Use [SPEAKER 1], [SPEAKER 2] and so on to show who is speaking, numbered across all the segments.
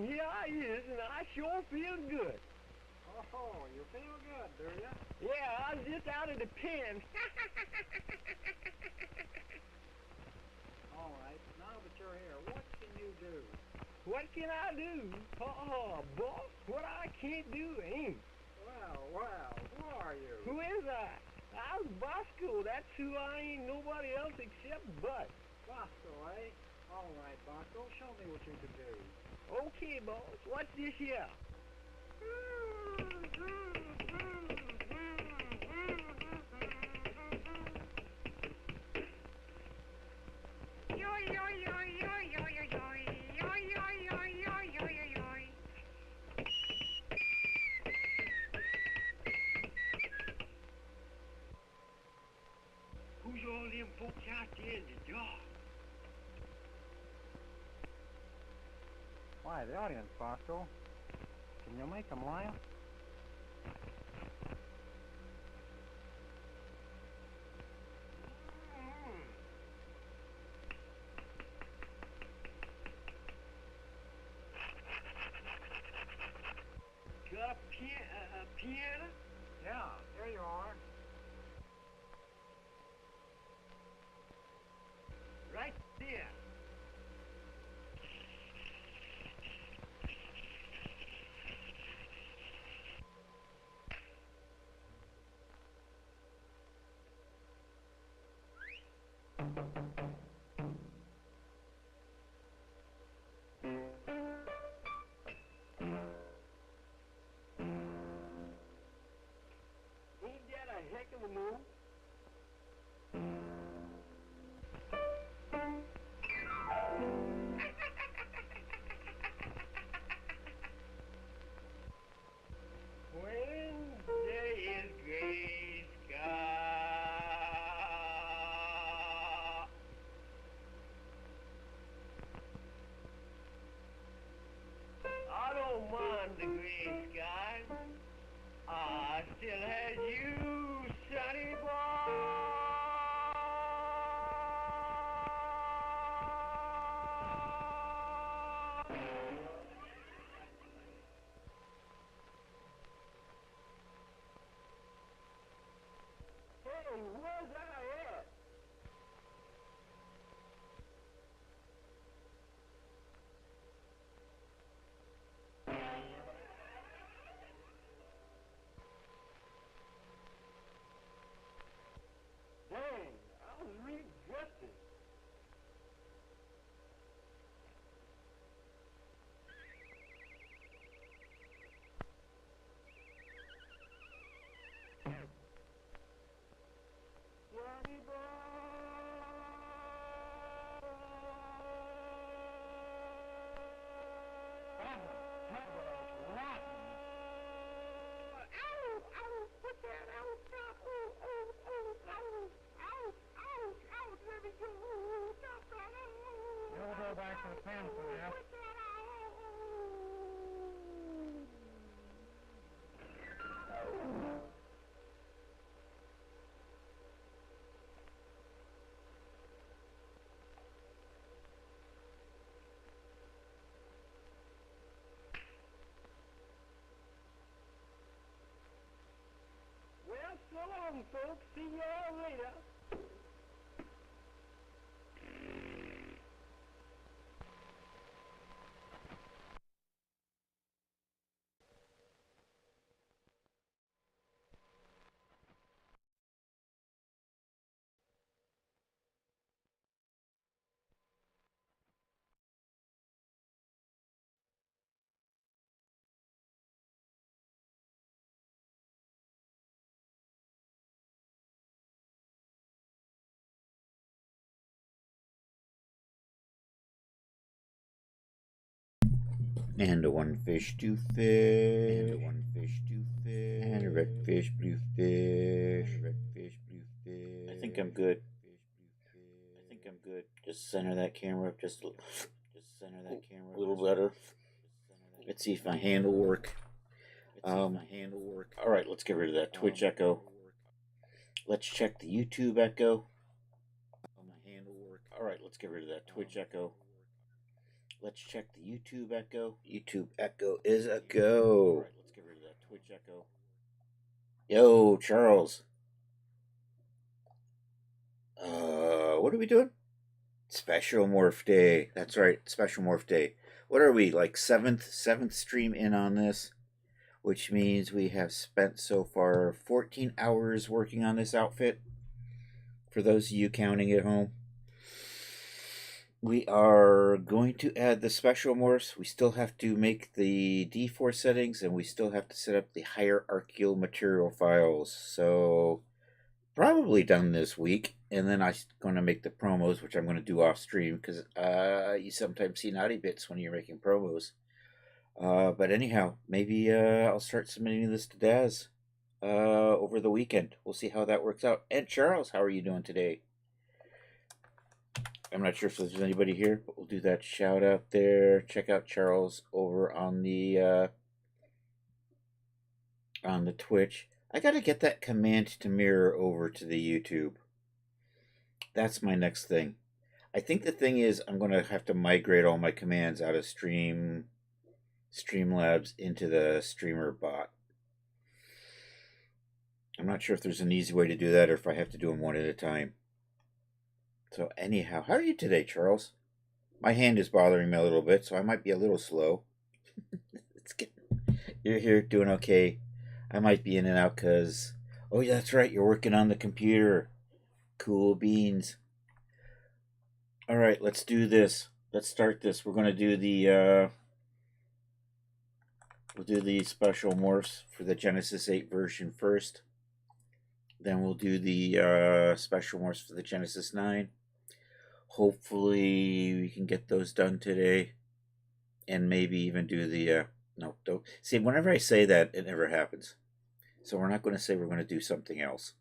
[SPEAKER 1] here I is, and I sure feel good.
[SPEAKER 2] Oh, you feel good, do you?
[SPEAKER 1] Yeah, I was just out of the pen.
[SPEAKER 2] All right, now that you're here, what can you do?
[SPEAKER 1] What can I do? Oh, boss, what I can't do ain't.
[SPEAKER 2] Well, who are you?
[SPEAKER 1] Who is I? I'm Bosco. That's who I ain't nobody else except Bud.
[SPEAKER 2] Bosco, eh? All right, Bosco, show me what you can do.
[SPEAKER 1] Okay, boss, what's this here? Who's all them folks out there in the dark?
[SPEAKER 2] Why, the audience, Bosco. Can you make them laugh?
[SPEAKER 1] Got a piano?
[SPEAKER 2] Yeah, here you are.
[SPEAKER 1] Right there. Ain't that a heck of a move? When there is gray sky, I don't mind the gray sky. I still had you, sunny boy. Hey, where's I at? Dang, I was readjusting. Sunny boy.
[SPEAKER 2] You'll go back to the pen for you.
[SPEAKER 1] Well, so long, folks. See y'all later.
[SPEAKER 3] And a one fish, two fish, and a one fish, two fish, and a red fish, blue fish, and a red fish, blue fish. I think I'm good. I think I'm good. Just center that camera up just a little better. Let's see if my hand will work. All right, let's get rid of that Twitch echo. Let's check the YouTube echo. All right, let's get rid of that Twitch echo. Let's check the YouTube echo. YouTube echo is a go. All right, let's get rid of that Twitch echo. Yo, Charles. What are we doing? Special Morph Day. That's right, Special Morph Day. What are we, like seventh stream in on this? Which means we have spent so far 14 hours working on this outfit. For those of you counting at home. We are going to add the special morphs. We still have to make the D4 settings, and we still have to set up the hierarchical material files. So probably done this week, and then I'm going to make the promos, which I'm going to do off stream because you sometimes see naughty bits when you're making promos. But anyhow, maybe I'll start submitting this to Daz over the weekend. We'll see how that works out. And Charles, how are you doing today? I'm not sure if there's anybody here, but we'll do that shout out there. Check out Charles over on the Twitch. I gotta get that command to mirror over to the YouTube. That's my next thing. I think the thing is I'm gonna have to migrate all my commands out of Streamlabs into the streamer bot. I'm not sure if there's an easy way to do that or if I have to do them one at a time. So anyhow, how are you today, Charles? My hand is bothering me a little bit, so I might be a little slow. You're here doing okay. I might be in and out because, oh yeah, that's right, you're working on the computer. Cool beans. All right, let's do this. Let's start this. We're going to do the we'll do the special morphs for the Genesis 8 version first. Then we'll do the special morphs for the Genesis 9. Hopefully we can get those done today. And maybe even do the... no, don't. See, whenever I say that, it never happens. So we're not going to say we're going to do something else.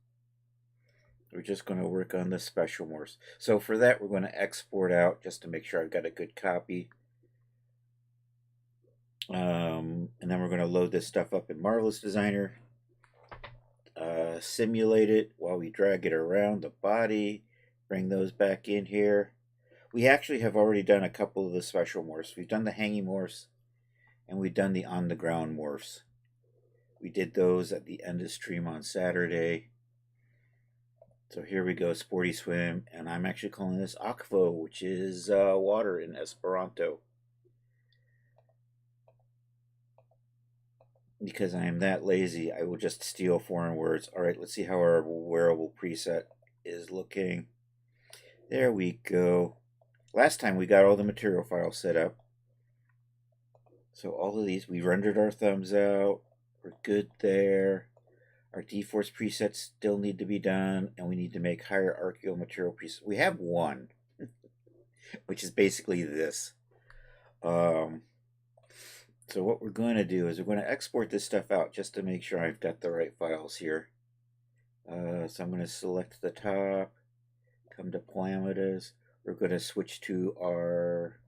[SPEAKER 3] We're just going to work on the special morphs. So for that, we're going to export out just to make sure I've got a good copy. And then we're going to load this stuff up in Marvelous Designer. Simulate it while we drag it around the body. Bring those back in here. We actually have already done a couple of the special morphs. We've done the hanging morphs. And we've done the on the ground morphs. We did those at the end of stream on Saturday. So here we go, Sporty Swim. And I'm actually calling this Akvo, which is water in Esperanto. Because I am that lazy, I will just steal foreign words. Alright, let's see how our wearable preset is looking. There we go. Last time we got all the material files set up. So all of these, we rendered our thumbs out. We're good there. Our D-Force presets still need to be done. And we need to make hierarchical material presets. We have one, which is basically this. So what we're going to do is we're going to export this stuff out just to make sure I've got the right files here. So I'm going to select the top, come to parameters. We're going to switch to our,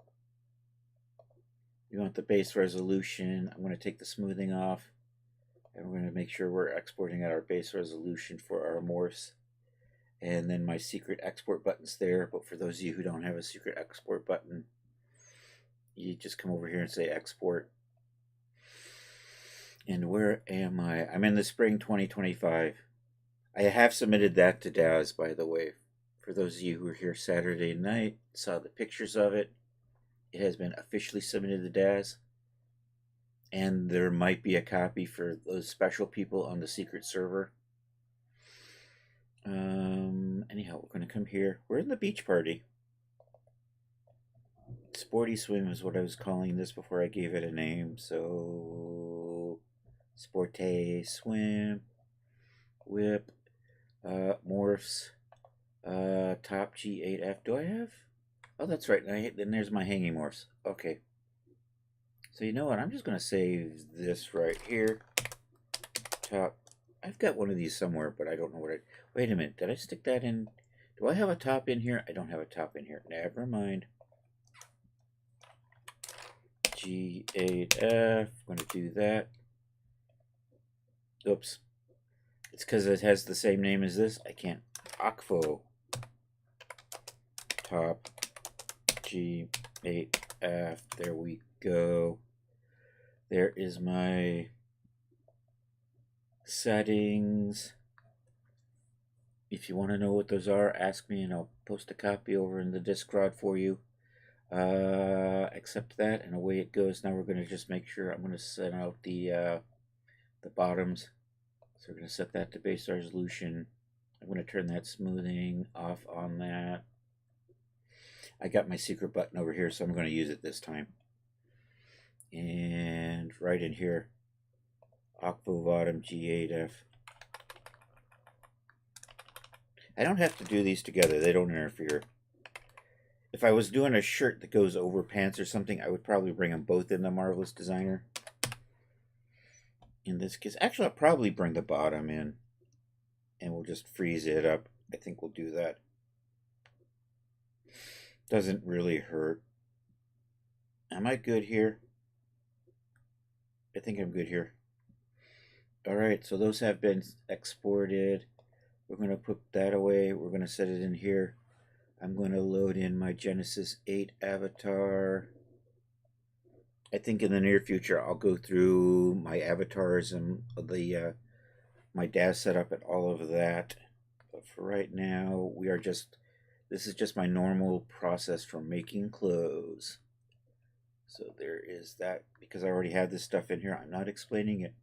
[SPEAKER 3] we want the base resolution. I'm going to take the smoothing off. And we're going to make sure we're exporting at our base resolution for our morphs. And then my secret export button's there. But for those of you who don't have a secret export button, you just come over here and say export. And where am I? I'm in the spring 2025. I have submitted that to Daz, by the way. For those of you who were here Saturday night, saw the pictures of it. It has been officially submitted to Daz. And there might be a copy for those special people on the secret server. Anyhow, we're going to come here. We're in the beach party. Sporty Swim is what I was calling this before I gave it a name. So, Sporty Swim, Whip, Morphs, Top G8F. Do I have? Oh, that's right. Then there's my hanging morphs. Okay. So you know what? I'm just going to save this right here. Top. I've got one of these somewhere, but I don't know what I... Wait a minute. Did I stick that in? Do I have a top in here? I don't have a top in here. Never mind. G8F. I'm going to do that. Oops. It's because it has the same name as this. I can't. Akvo. Top G8F. F. There we go. There is my settings. If you want to know what those are, ask me and I'll post a copy over in the Discord for you. Accept that and away it goes. Now we're going to just make sure I'm going to set out the bottoms. So we're going to set that to base resolution. I'm going to turn that smoothing off on that. I got my secret button over here, so I'm going to use it this time. And right in here, Octavo bottom G8F. I don't have to do these together. They don't interfere. If I was doing a shirt that goes over pants or something, I would probably bring them both in the Marvelous Designer. In this case, actually, I'll probably bring the bottom in. And we'll just freeze it up. I think we'll do that. Doesn't really hurt. Am I good here? I think I'm good here. Alright, so those have been exported. We're going to put that away. We're going to set it in here. I'm going to load in my Genesis 8 avatar. I think in the near future I'll go through my avatars and the my DAS setup and all of that. But for right now, this is just my normal process for making clothes. So there is that. Because I already have this stuff in here, I'm not explaining it.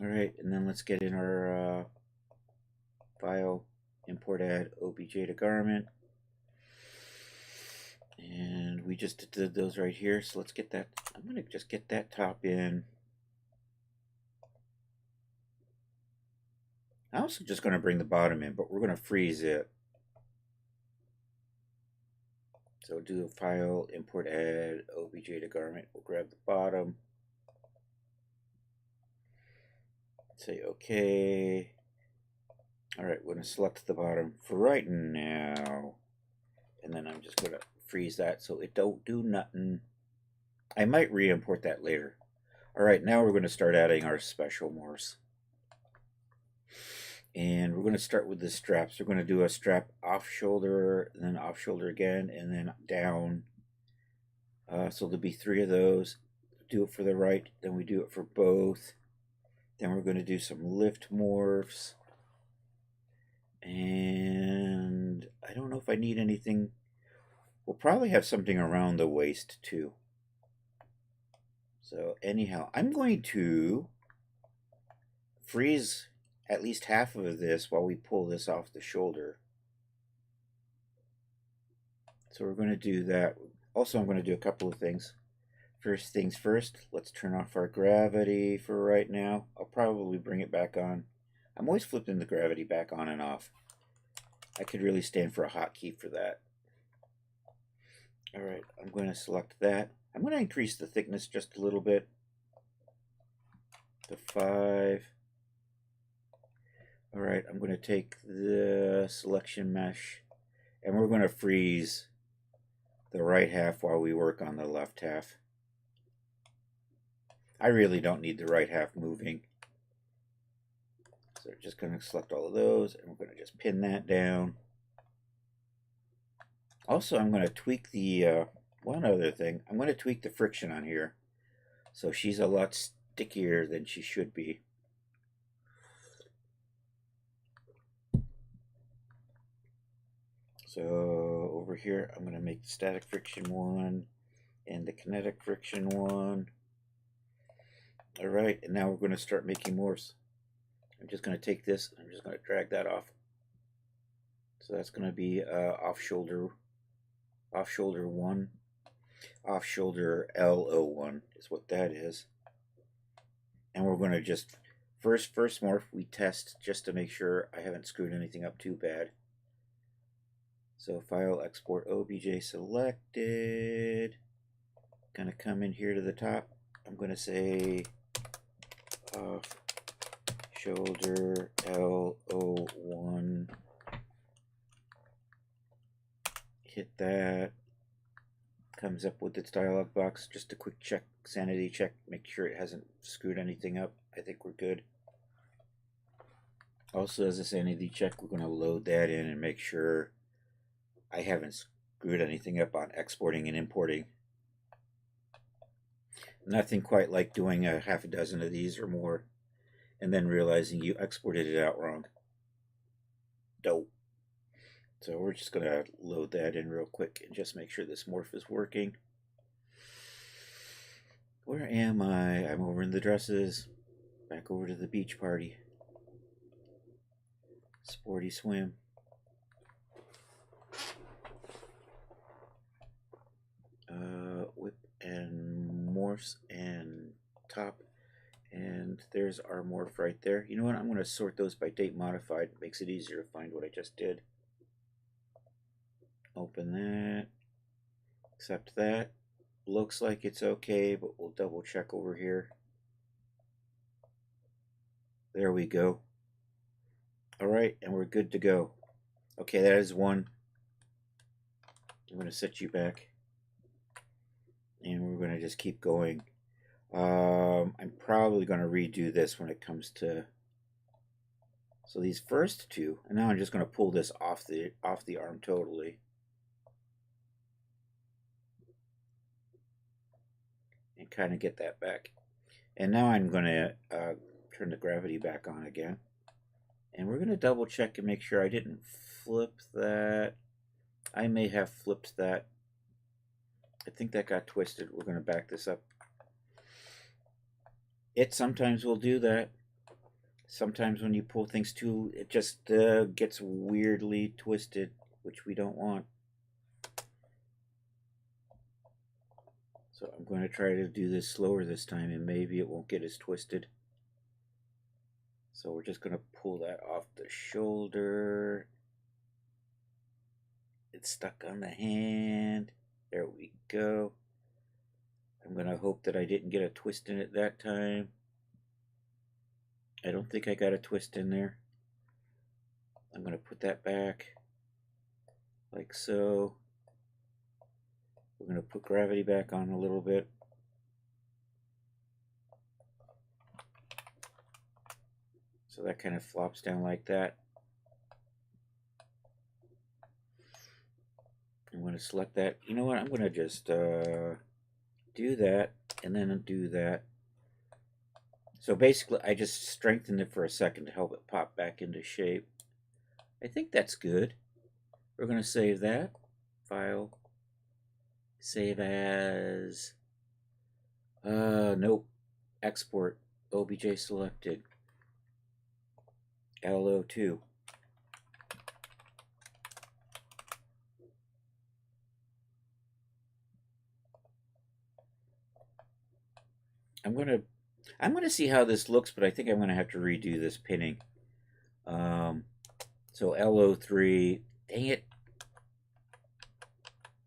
[SPEAKER 3] Alright, and then let's get in our file, import add obj to garment. And we just did those right here, so let's get that. I'm going to just get that top in. I'm also just going to bring the bottom in, but we're going to freeze it. So do a file, import add obj to garment. We'll grab the bottom. Say OK. Alright, we're going to select the bottom for right now. And then I'm just going to freeze that so it don't do nothing. I might re-import that later. Alright, now we're going to start adding our special morphs. And we're going to start with the straps. We're going to do a strap off shoulder, and then off shoulder again, and then down. So there'll be 3 of those. Do it for the right, then we do it for both. Then we're going to do some lift morphs. And I don't know if I need anything. We'll probably have something around the waist too. So anyhow, I'm going to freeze at least half of this while we pull this off the shoulder. So we're going to do that. Also, I'm going to do a couple of things. First things first, let's turn off our gravity for right now. I'll probably bring it back on. I'm always flipping the gravity back on and off. I could really stand for a hotkey for that. Alright, I'm going to select that. I'm going to increase the thickness just a little bit to 5. Alright, I'm going to take the selection mesh and we're going to freeze the right half while we work on the left half. I really don't need the right half moving. So we're just going to select all of those and we're going to just pin that down. Also, I'm going to tweak the, one other thing, I'm going to tweak the friction on here. So she's a lot stickier than she should be. So over here, I'm going to make the static friction one and the kinetic friction one. Alright, and now we're going to start making morphs. I'm just going to take this, I'm just going to drag that off. So that's going to be off shoulder 1. Off shoulder L01 is what that is. And we're going to just, first morph we test just to make sure I haven't screwed anything up too bad. So file, export obj selected. Gonna come in here to the top. I'm gonna say off shoulder L01. Hit that. Comes up with its dialog box. Just a quick check, sanity check, make sure it hasn't screwed anything up. I think we're good. Also, as a sanity check, we're going to load that in and make sure I haven't screwed anything up on exporting and importing. Nothing quite like doing a half a dozen of these or more and then realizing you exported it out wrong. Dope. So we're just going to load that in real quick and just make sure this morph is working. Where am I? I'm over in the dresses. Back over to the beach party. Sporty swim. Whip and morphs and top. And there's our morph right there. You know what? I'm going to sort those by date modified. It makes it easier to find what I just did. Open that. Accept that. Looks like it's okay, but we'll double check over here. There we go. Alright, and we're good to go. Okay, that is one. I'm going to set you back. And we're going to just keep going. I'm probably going to redo this when it comes to... So these first two, and now I'm just going to pull this off the arm totally. And kind of get that back. And now I'm going to turn the gravity back on again. And we're going to double check and make sure I didn't flip that. I may have flipped that. I think that got twisted. We're going to back this up. It sometimes will do that. Sometimes when you pull things too, it just gets weirdly twisted, which we don't want. So I'm going to try to do this slower this time, and maybe it won't get as twisted. So we're just going to pull that off the shoulder. It's stuck on the hand. There we go. I'm going to hope that I didn't get a twist in it that time. I don't think I got a twist in there. I'm going to put that back like so. We're going to put gravity back on a little bit. So that kind of flops down like that. I'm going to select that. You know what? I'm going to just do that and then do that. So basically, I just strengthened it for a second to help it pop back into shape. I think that's good. We're going to save that. File. Save as. Nope. Export. OBJ selected. LO2. I'm gonna see how this looks, but I think I'm gonna have to redo this pinning. So LO3, dang it.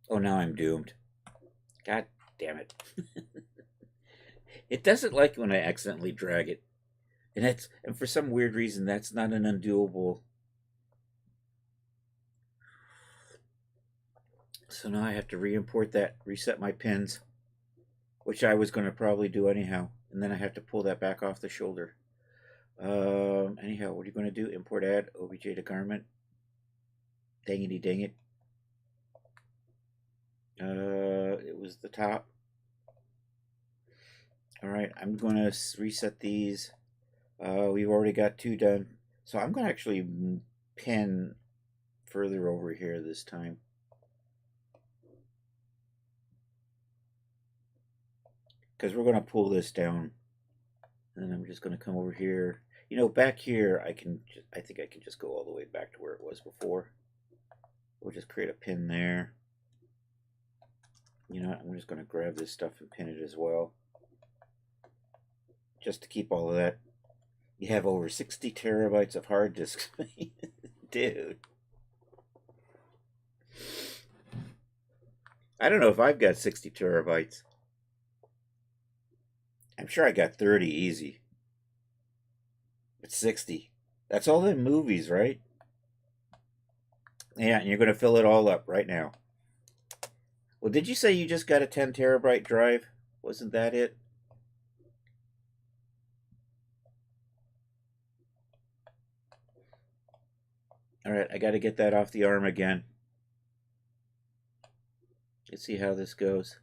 [SPEAKER 3] Oh, now I'm doomed. God damn it. It doesn't like when I accidentally drag it. And for some weird reason, that's not an undoable. So now I have to re-import that, reset my pins, which I was going to probably do anyhow. And then I have to pull that back off the shoulder. Anyhow, what are you going to do? Import add OBJ to garment. Dangity dang it. It was the top. Alright, I'm going to reset these. We've already got two done. So I'm going to actually pin further over here this time. Because we're going to pull this down. And then I'm just going to come over here. You know, back here, I think I can just go all the way back to where it was before. We'll just create a pin there. You know what? I'm just going to grab this stuff and pin it as well. Just to keep all of that. You have over 60 terabytes of hard disk space. Dude. I don't know if I've got 60 terabytes. I'm sure I got 30 easy. But 60. That's all in movies, right? Yeah, and you're going to fill it all up right now. Well, did you say you just got a 10 terabyte drive? Wasn't that it? All right, I got to get that off the arm again. Let's see how this goes.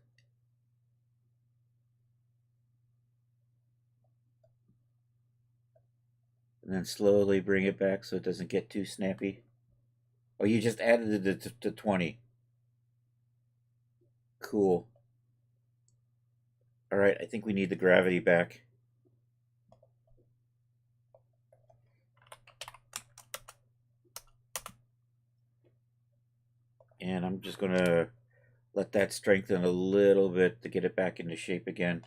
[SPEAKER 3] And then slowly bring it back so it doesn't get too snappy. Oh, you just added it to 20. Cool. All right, I think we need the gravity back. And I'm just going to let that strengthen a little bit to get it back into shape again.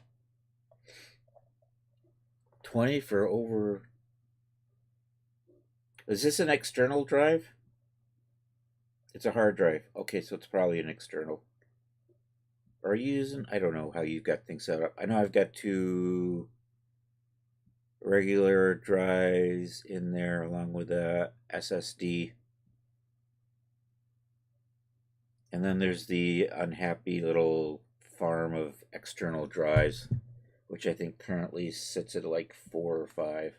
[SPEAKER 3] 20 for over... Is this an external drive? It's a hard drive. Okay, so it's probably an external. Are you using... I don't know how you've got things set up. I know I've got 2 regular drives in there along with a SSD. And then there's the unhappy little farm of external drives, which I think currently sits at like 4 or 5.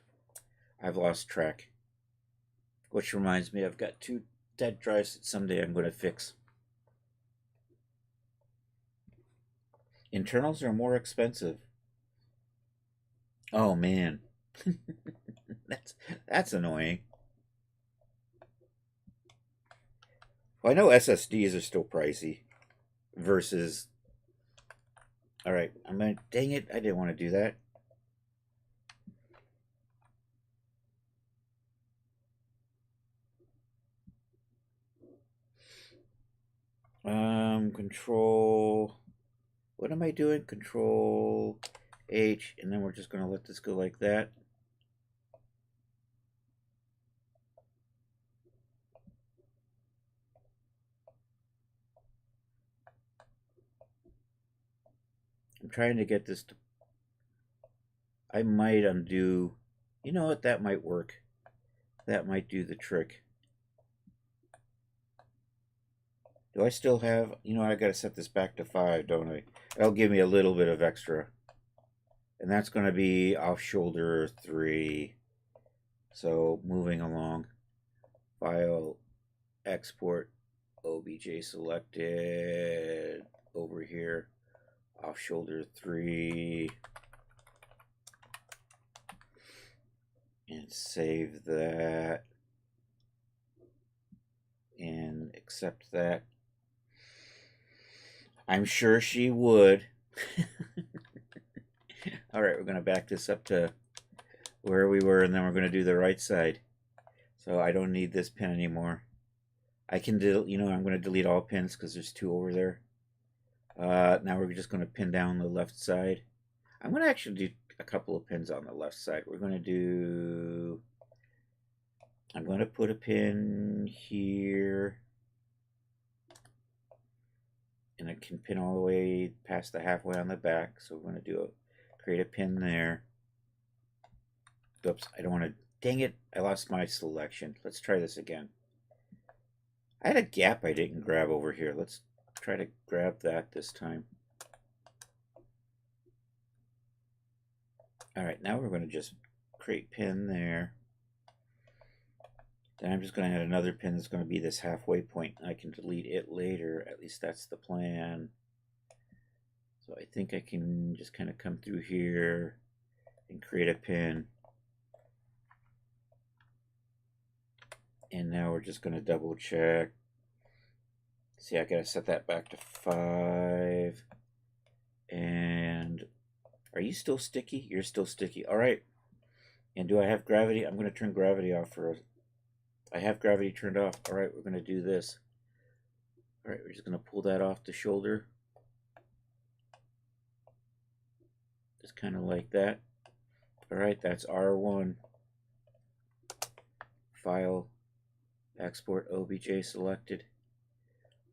[SPEAKER 3] I've lost track. Which reminds me, I've got 2 dead drives that someday I'm going to fix. Internals are more expensive. Oh man. that's annoying. Well, I know SSDs are still pricey versus... Alright, I'm gonna... Dang it, I didn't want to do that. Control... What am I doing? Control H, and then we're just gonna let this go like that. I'm trying to get this to... I might undo... You know what? That might work. That might do the trick. Do I still have... You know, I gotta set this back to 5, don't I? That'll give me a little bit of extra. And that's going to be off shoulder 3. So moving along. File, export, OBJ selected. Over here. Off shoulder 3. And save that. And accept that. I'm sure she would. All right, we're going to back this up to where we were, and then we're going to do the right side. So I don't need this pin anymore. I can do, you know, I'm going to delete all pins because there's 2 over there. Now we're just going to pin down the left side. I'm going to actually do a couple of pins on the left side. We're going to do... I'm going to put a pin here. And I can pin all the way past the halfway on the back. So we're going to do create a pin there. Oops, I don't want to... Dang it, I lost my selection. Let's try this again. I had a gap I didn't grab over here. Let's try to grab that this time. Alright, now we're going to just create pin there. Then I'm just going to add another pin that's going to be this halfway point. I can delete it later. At least that's the plan. So I think I can just kind of come through here and create a pin. And now we're just going to double check. See, I got to set that back to 5. And are you still sticky? You're still sticky. All right. And do I have gravity? I'm going to turn gravity off for a... I have gravity turned off. All right, we're going to do this. All right, we're just going to pull that off the shoulder. Just kind of like that. All right, that's R1. File, export, OBJ selected.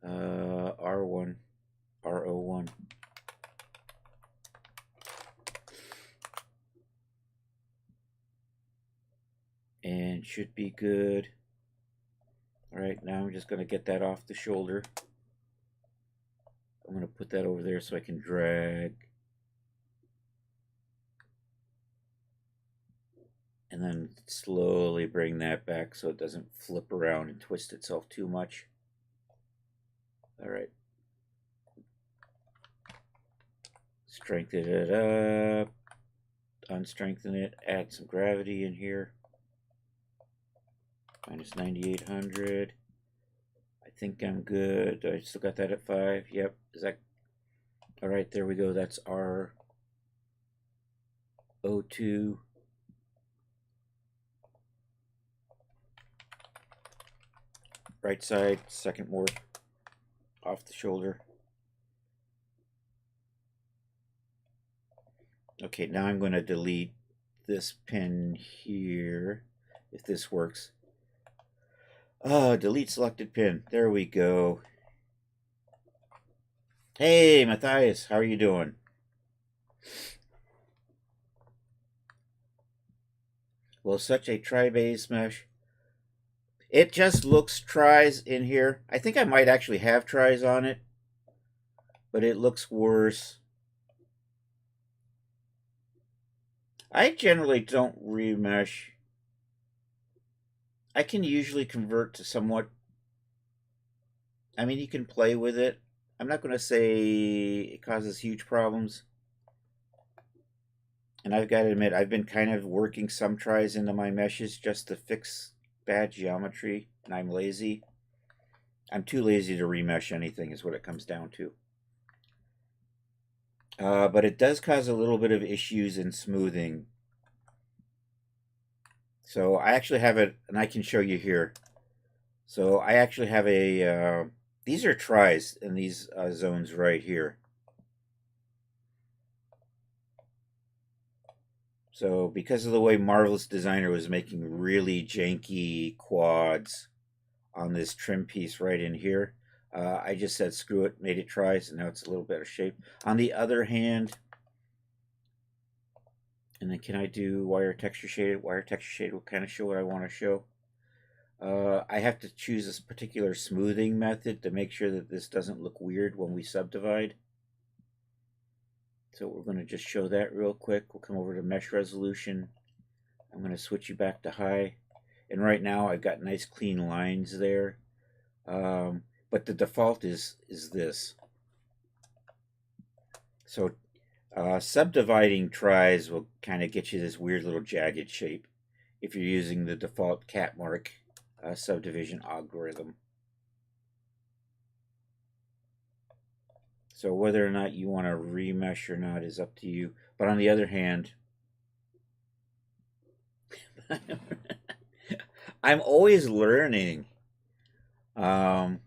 [SPEAKER 3] R1, R01. And should be good. All right, now I'm just going to get that off the shoulder. I'm going to put that over there so I can drag. And then slowly bring that back so it doesn't flip around and twist itself too much. All right. Strengthen it up. Unstrengthen it. Add some gravity in here. Minus 9,800. I think I'm good. I still got that at 5. Yep. Is that... Alright, there we go. That's our O2. Right side, second warp. Off the shoulder. Okay, now I'm going to delete this pin here, if this works. Delete selected pin. There we go. Hey, Matthias, how are you doing? Well, such a tri-base mesh. It just looks tries in here. I think I might actually have tries on it, but it looks worse. I generally don't remesh. I can usually convert to somewhat. I mean, you can play with it. I'm not going to say it causes huge problems. And I've got to admit, I've been kind of working some tries into my meshes just to fix bad geometry, and I'm lazy. I'm too lazy to remesh anything is what it comes down to. But it does cause a little bit of issues in smoothing. So I actually have it, and I can show you here. So I actually have a, these are tries in these zones right here. So because of the way Marvelous Designer was making really janky quads on this trim piece right in here, I just said screw it, made it tries, and now it's a little better shape. On the other hand, and then can I do wire texture shaded? Wire texture shaded will kind of show what I want to show. I have to choose this particular smoothing method to make sure that this doesn't look weird when we subdivide. So we're going to just show that real quick. We'll come over to mesh resolution. I'm going to switch you back to high. And right now I've got nice clean lines there. But the default is this. So subdividing tries will kind of get you this weird little jagged shape if you're using the default cat mark subdivision algorithm. So whether or not you want to remesh or not is up to you. But on the other hand, I'm always learning. So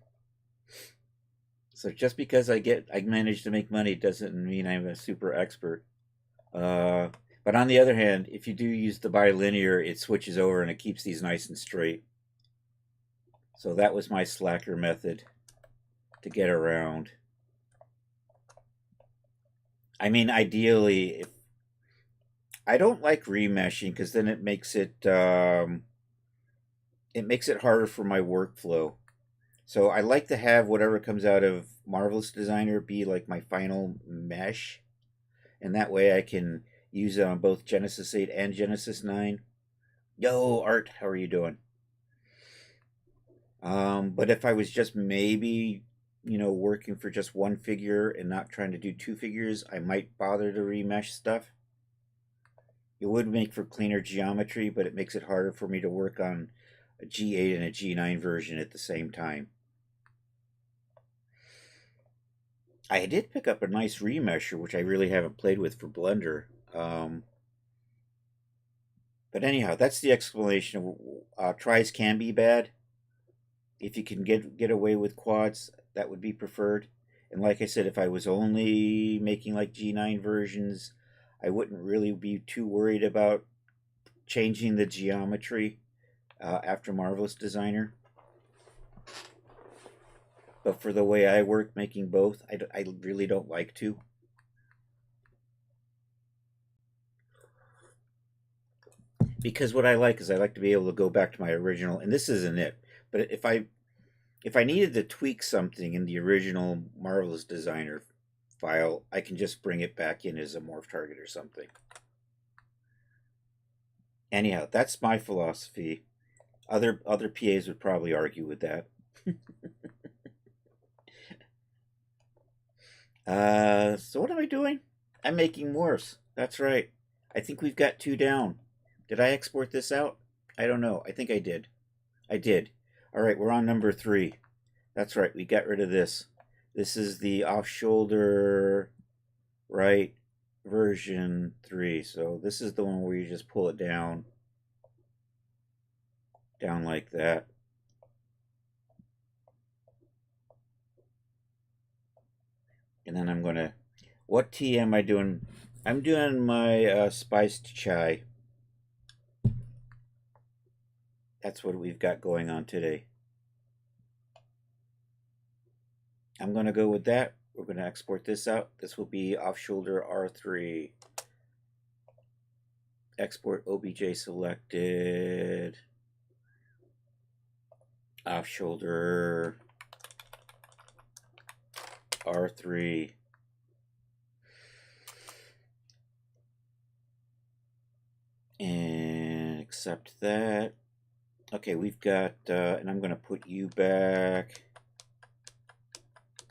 [SPEAKER 3] just because I manage to make money doesn't mean I'm a super expert. But on the other hand, if you do use the bilinear, it switches over and it keeps these nice and straight. So that was my slacker method to get around. I mean, ideally, if I don't like remeshing because then it makes it harder for my workflow. So I like to have whatever comes out of Marvelous Designer be like my final mesh, and that way I can use it on both Genesis 8 and Genesis 9. Yo, Art, how are you doing? But if I was just maybe, working for just one figure and not trying to do two figures, I might bother to remesh stuff. It would make for cleaner geometry, but it makes it harder for me to work on a G8 and a G9 version at the same time. I did pick up a nice remesher, which I really haven't played with for Blender. But anyhow, that's the explanation. Tries can be bad. If you can get away with quads, that would be preferred. And like I said, if I was only making like G9 versions, I wouldn't really be too worried about changing the geometry after Marvelous Designer. But for the way I work making both, I really don't like to. Because what I like is I like to be able to go back to my original, and this isn't it. But if I needed to tweak something in the original Marvelous Designer file, I can just bring it back in as a morph target or something. Anyhow, that's my philosophy. Other PAs would probably argue with that. So what am I doing? I'm making Morse. That's right. I think we've got 2 down. Did I export this out? I don't know. I think I did. I did. All right, we're on number 3. That's right. We got rid of this. This is the off-shoulder right version 3. So this is the one where you just pull it down like that. And then I'm going to, what tea am I doing? I'm doing my spiced chai. That's what we've got going on today. I'm going to go with that. We're going to export this out. This will be off-shoulder R3. Export OBJ selected. Off-shoulder R3. And accept that. Okay, we've got, and I'm going to put you back.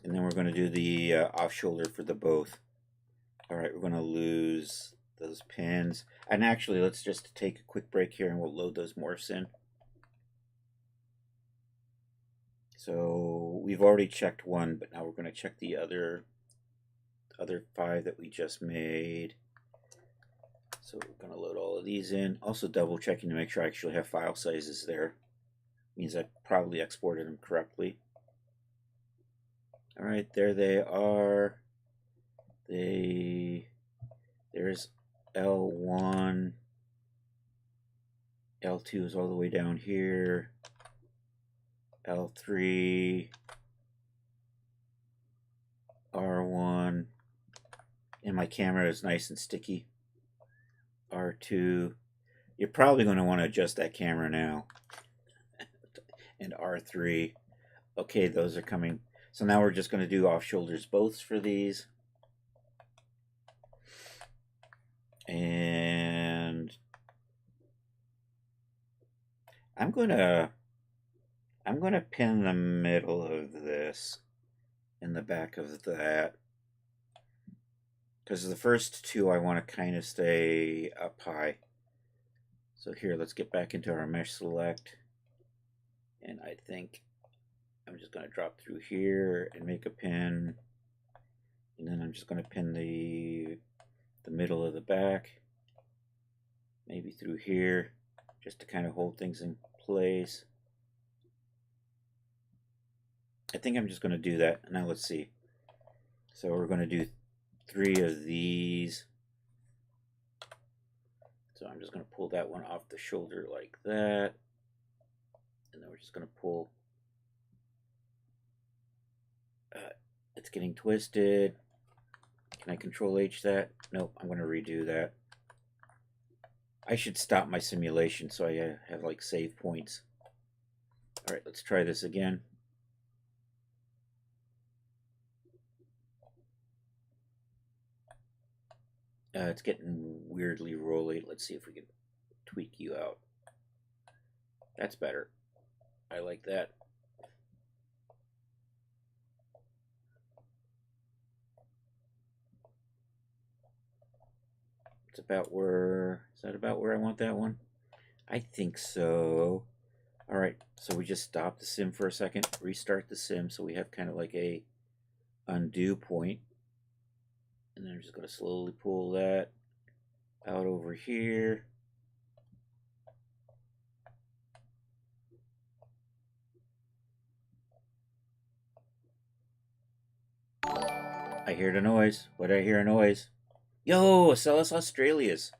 [SPEAKER 3] And then we're going to do the off-shoulder for the both. All right, we're going to lose those pins. And actually, let's just take a quick break here and we'll load those morphs in. So we've already checked one, but now we're going to check the other 5 that we just made. So we're going to load all of these in. Also double checking to make sure I actually have file sizes there. Means I probably exported them correctly. All right, there they are. There's L1. L2 is all the way down here. L3. R1. And my camera is nice and sticky. R2. You're probably going to want to adjust that camera now. And R3. Okay, those are coming. So now we're just going to do off shoulders both for these. And I'm going to pin the middle of this in the back of that. Because the first 2 I want to kind of stay up high. So here, let's get back into our mesh select. And I think I'm just going to drop through here and make a pin. And then I'm just going to pin the middle of the back. Maybe through here, just to kind of hold things in place. I think I'm just going to do that. Now let's see. So we're going to do 3 of these. So I'm just going to pull that one off the shoulder like that. And then we're just going to pull. It's getting twisted. Can I control H that? Nope, I'm going to redo that. I should stop my simulation so I have like save points. All right, let's try this again. It's getting weirdly rolly. Let's see if we can tweak you out. That's better. I like that. It's about where, is that about where I want that one? I think so. All right, so we just stop the sim for a second, restart the sim, so we have kind of like a undo point. And then I'm just going to slowly pull that out over here. I hear the noise. What did I hear a noise? Yo, Acellus Australia's.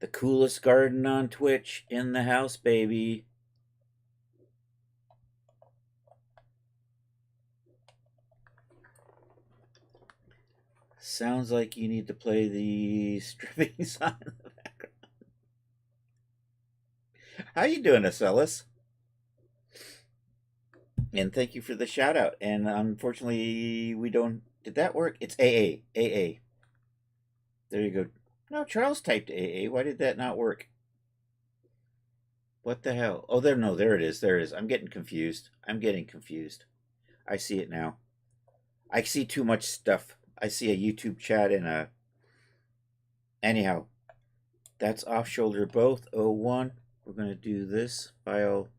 [SPEAKER 3] The coolest garden on Twitch in the house, baby. Sounds like you need to play the stripping song in the background. How you doing, Acellus? And thank you for the shout out. And unfortunately, we don't. Did that work? It's AA. AA. There you go. No, Charles typed AA. Why did that not work? What the hell? Oh, there. No, there it is. There it is. I'm getting confused. I see it now. I see too much stuff I see a YouTube chat and a. Anyhow, that's off shoulder both 01. We're going to do this file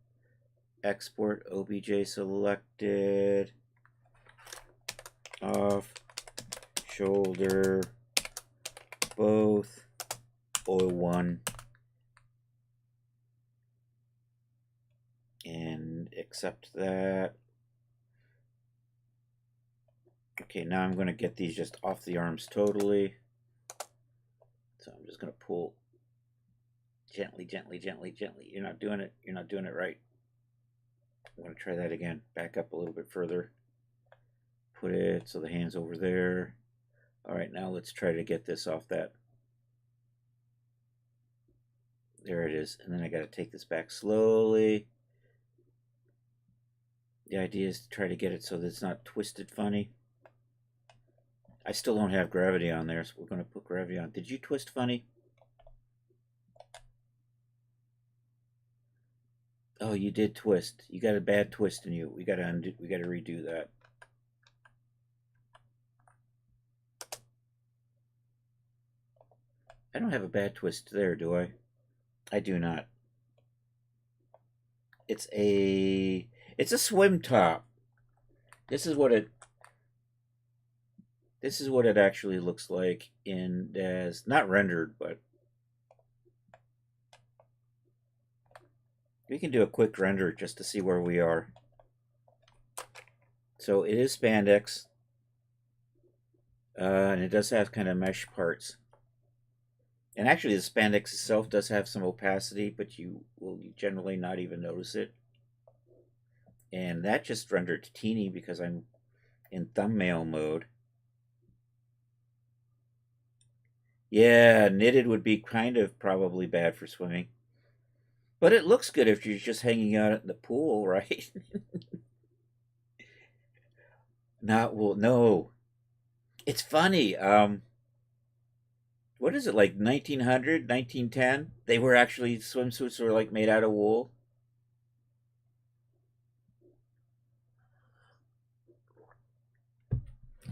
[SPEAKER 3] export obj selected off shoulder both 01 and accept that. Okay, now I'm going to get these just off the arms totally. So I'm just going to pull gently, gently, gently, gently. You're not doing it. You're not doing it right. I'm going to try that again. Back up a little bit further. Put it so the hand's over there. All right, now let's try to get this off that. There it is. And then I got to take this back slowly. The idea is to try to get it so that it's not twisted funny. I still don't have gravity on there, so we're going to put gravity on. Did you twist funny? Oh, you did twist. You got a bad twist in you. We got to undo. We got to redo that. I don't have a bad twist there, do I? I do not. It's a swim top. This is what it actually looks like in as not rendered, but we can do a quick render just to see where we are. So it is spandex, and it does have kind of mesh parts. And actually, the spandex itself does have some opacity, but you will generally not even notice it. And that just rendered teeny because I'm in thumbnail mode. Yeah, knitted would be kind of probably bad for swimming. But it looks good if you're just hanging out in the pool, right? Not well, no. It's funny. What is it, like 1900, 1910? They were actually, swimsuits were like made out of wool.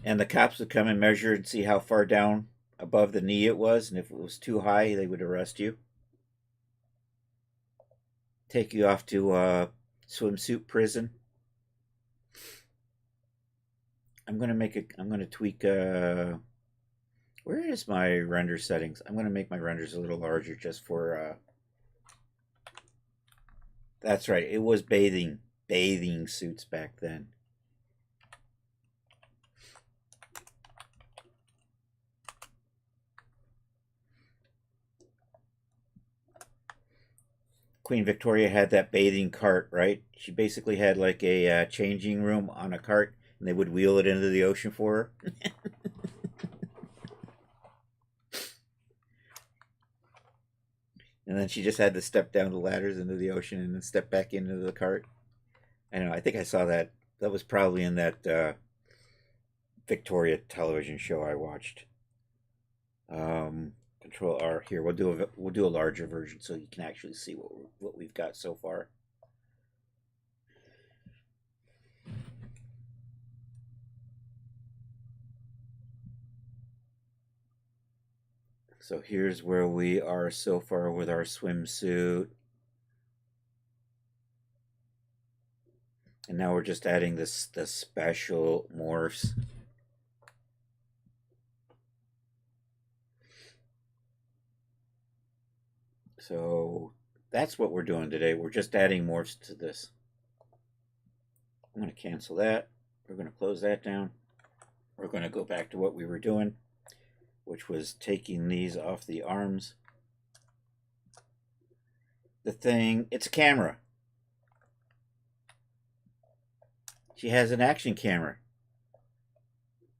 [SPEAKER 3] And the cops would come and measure and see how far down above the knee it was, and if it was too high, they would arrest you. Take you off to swimsuit prison. I'm gonna tweak where is my render settings? I'm gonna make my renders a little larger just for that's right, it was bathing suits back then. Queen Victoria had that bathing cart, right? She basically had like a changing room on a cart, and they would wheel it into the ocean for her. And then she just had to step down the ladders into the ocean and then step back into the cart. I don't know. I think I saw that. That was probably in that Victoria television show I watched. Control R here. We'll do a larger version so you can actually see what we've got so far. So here's where we are so far with our swimsuit. And now we're just adding the special morphs. So that's what we're doing today. We're just adding morphs to this. I'm going to cancel that. We're going to close that down. We're going to go back to what we were doing, which was taking these off the arms. The thing, it's a camera. She has an action camera.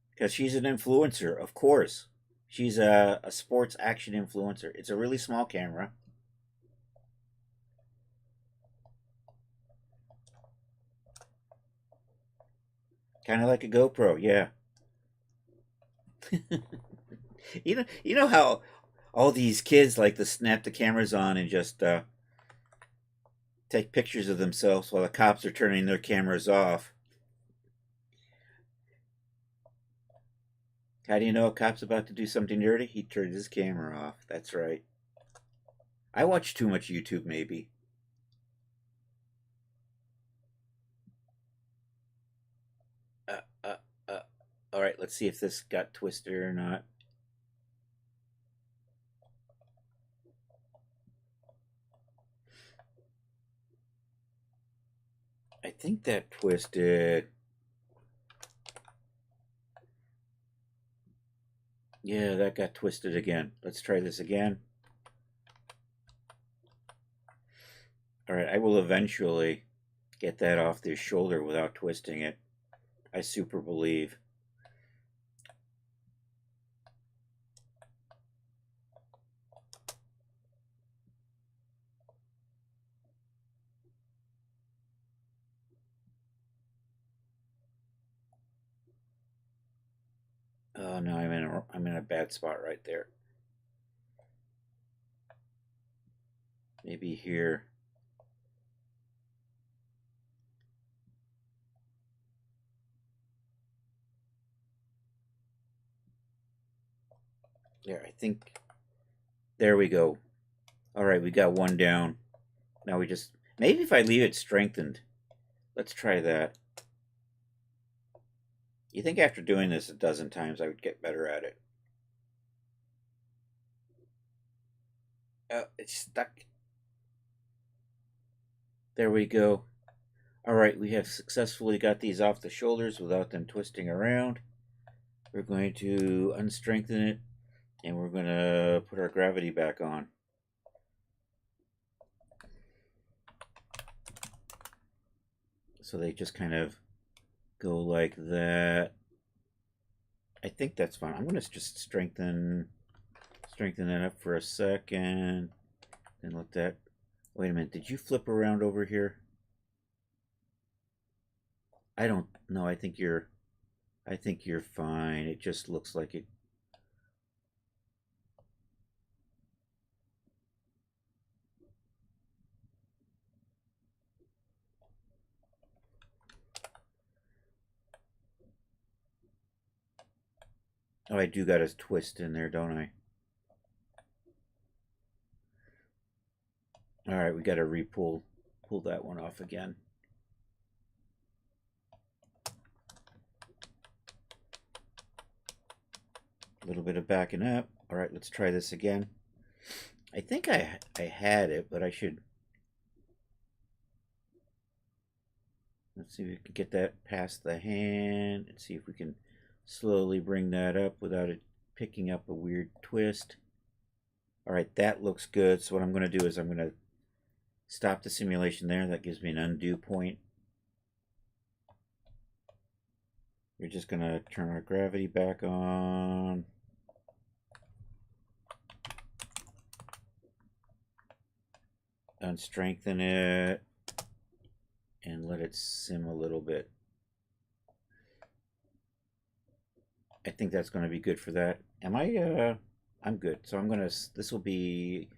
[SPEAKER 3] Because she's an influencer, of course. She's a sports action influencer. It's a really small camera. Kind of like a GoPro, yeah. You know how all these kids like to snap the cameras on and just take pictures of themselves while the cops are turning their cameras off. How do you know a cop's about to do something dirty? He turned his camera off. That's right. I watch too much YouTube, maybe. Uh, uh, uh. All right, let's see if this got twisted or not. I think that twisted. Yeah, that got twisted again. Let's try this again. All right, I will eventually get that off this shoulder without twisting it. I super believe. Oh no, I'm in a bad spot right there. Maybe here. There, I think. There we go. All right, we got one down. Now we just, maybe if I leave it strengthened. Let's try that. You think after doing this a dozen times I would get better at it? Oh, it's stuck. There we go. All right, we have successfully got these off the shoulders without them twisting around. We're going to unstrengthen it, and we're going to put our gravity back on. So they just kind of go like that. I think that's fine. I'm going to just strengthen that up for a second, and let that. Wait a minute. Did you flip around over here? I don't know. I think you're fine. It just looks like it. Oh, I do got a twist in there, don't I? All right, we got to pull that one off again. A little bit of backing up. All right, let's try this again. I think I had it, but I should. Let's see if we can get that past the hand and see if we can slowly bring that up without it picking up a weird twist. All right, that looks good. So what I'm going to do is I'm going to stop the simulation there. That gives me an undo point. We're just going to turn our gravity back on. Unstrengthen it. And let it sim a little bit. I think that's going to be good for that. Am I? I'm good. So I'm going to, this will be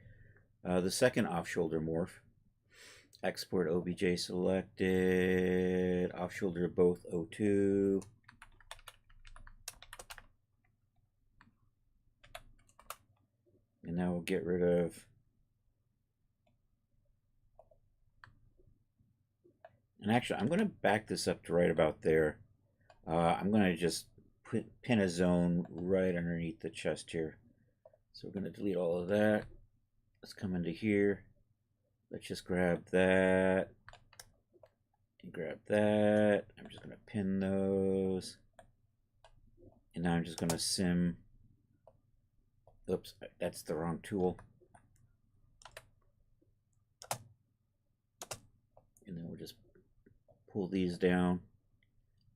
[SPEAKER 3] the second off-shoulder morph. Export OBJ selected. Off-shoulder both O2. And now we'll get rid of. And actually, I'm going to back this up to right about there. I'm going to just pin a zone right underneath the chest here. So we're going to delete all of that. Let's come into here. Let's just grab that. And grab that. I'm just going to pin those. And now I'm just going to sim. Oops, that's the wrong tool. And then we'll just pull these down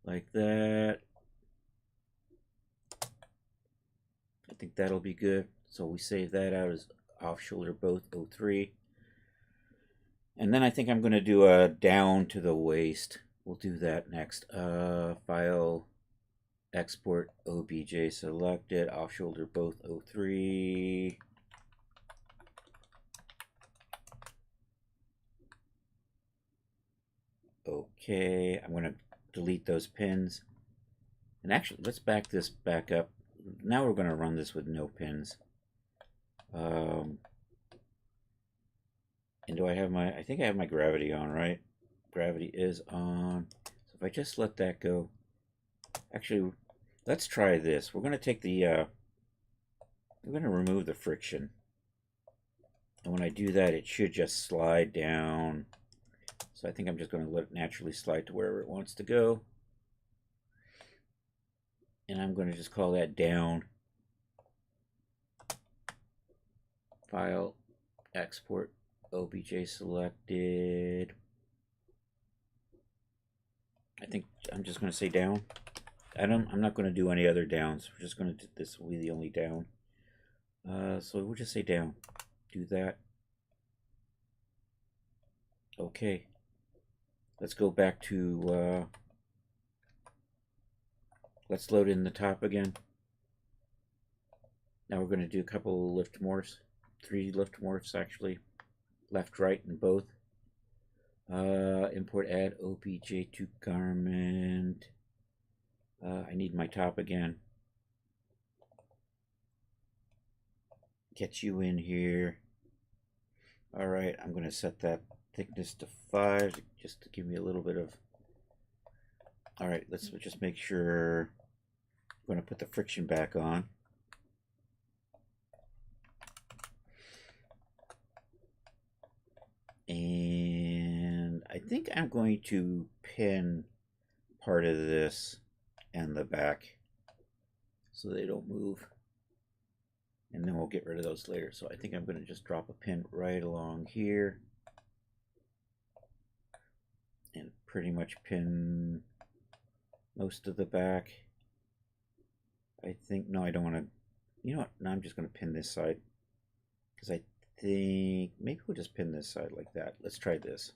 [SPEAKER 3] like that. I think that'll be good. So we save that out as off shoulder both 03. And then I think I'm going to do a down to the waist. We'll do that next. File, export OBJ selected, off shoulder both 03. Okay, I'm going to delete those pins. And actually, let's back this back up now we're going to run this with no pins. And do I have my, I think I have my gravity on, right? Gravity is on. So if I just let that go, actually, let's try this. We're going to take the, we're going to remove the friction. And when I do that, it should just slide down. So I think I'm just going to let it naturally slide to wherever it wants to go. And I'm going to just call that down. File, export, OBJ selected. I think I'm just going to say down. I'm not going to do any other downs. We're just going to do this will be the only down. So we'll just say down. Do that. Okay. Let's go back to let's load in the top again. Now we're going to do a couple lift morphs. 3 lift morphs actually. Left, right, and both. Import add OBJ to garment. I need my top again. Get you in here. Alright, I'm going to set that thickness to 5 just to give me a little bit of... Alright, let's just make sure... I'm going to put the friction back on. And I think I'm going to pin part of this and the back so they don't move. And then we'll get rid of those later. So I think I'm going to just drop a pin right along here. And pretty much pin most of the back. I think, no, I don't want to, you know what, no, I'm just going to pin this side. Because I think, maybe we'll just pin this side like that. Let's try this.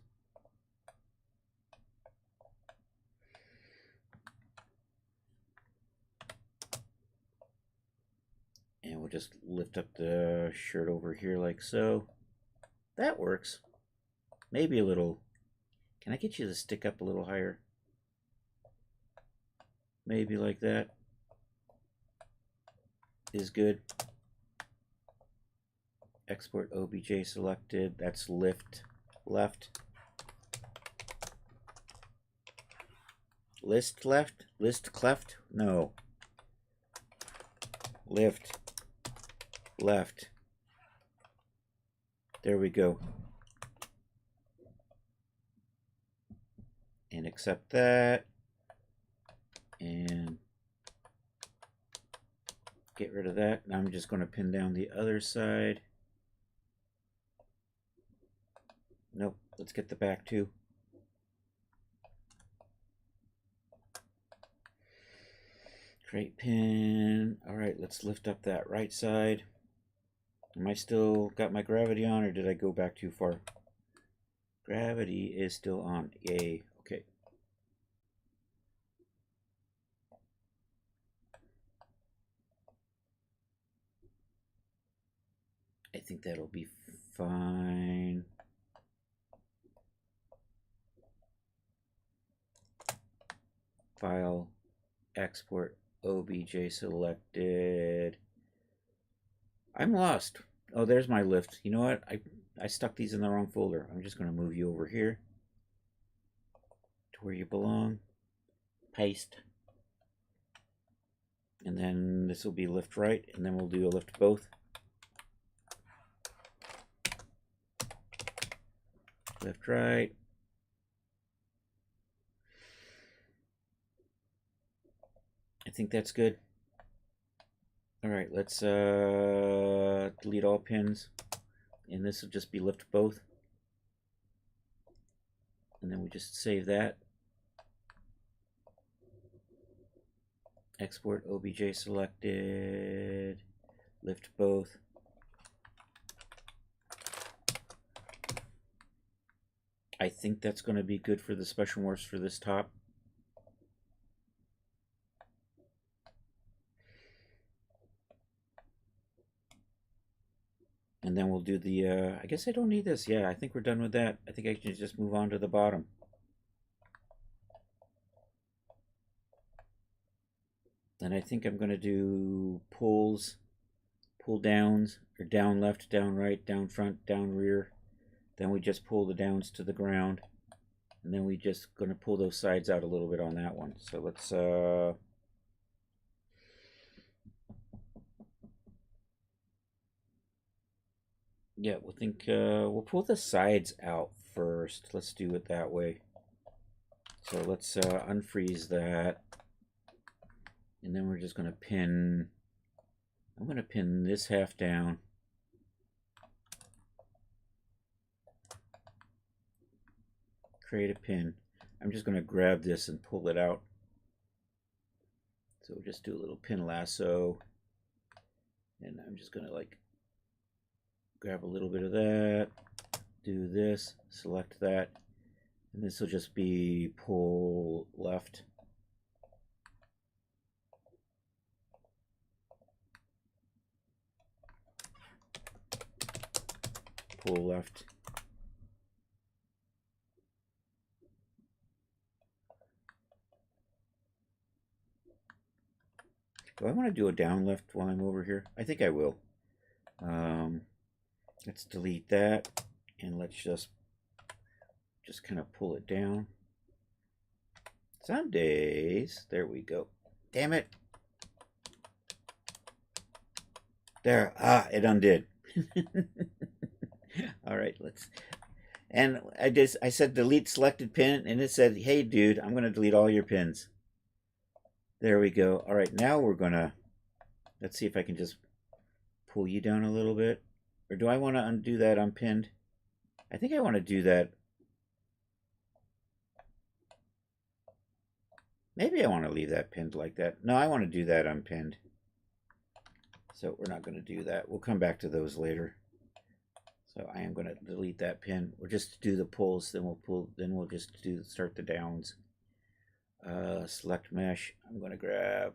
[SPEAKER 3] And we'll just lift up the shirt over here like so. That works. Maybe a little. Can I get you to stick up a little higher? Maybe like that. Is good. Export OBJ selected. That's lift left. List left? List cleft? No. Lift left. There we go. And accept that. And get rid of that. Now I'm just going to pin down the other side. Nope. Let's get the back too. Create pin. All right, let's lift up that right side. Am I still got my gravity on, or did I go back too far? Gravity is still on. Yay. Okay. I think that'll be fine. File, export, OBJ selected. I'm lost. Oh, there's my lift. You know what? I stuck these in the wrong folder. I'm just going to move you over here to where you belong. Paste. And then this will be lift right, and then we'll do a lift both. Lift right. I think that's good. All right, let's delete all pins, and this will just be lift both. And then we just save that. Export OBJ selected, lift both. I think that's going to be good for the special morphs for this top. And then we'll do the, I guess I don't need this. Yeah, I think we're done with that. I think I can just move on to the bottom. And I think I'm going to do pulls, pull downs, or down left, down right, down front, down rear. Then we just pull the downs to the ground. And then we just going to pull those sides out a little bit on that one. So let's yeah, we'll pull the sides out first. Let's do it that way. So let's unfreeze that. And then we're just going to pin, I'm going to pin this half down. Create a pin. I'm just going to grab this and pull it out. So we'll just do a little pin lasso. And I'm just going to like grab a little bit of that, do this, select that, and this will just be pull left. Pull left. Do I want to do a down left while I'm over here? I think I will. Let's delete that and let's just kind of pull it down. Some days, there we go. Damn it. There, it undid. All right, and I said delete selected pin and it said, hey dude, I'm going to delete all your pins. There we go. All right, now we're gonna, let's see if I can just pull you down a little bit. Or do I want to undo that unpinned? I think I want to do that. Maybe I want to leave that pinned like that. No, I want to do that unpinned. So we're not going to do that. We'll come back to those later. So I am going to delete that pin. We'll just do the pulls, then we'll just start the downs. Select mesh. I'm going to grab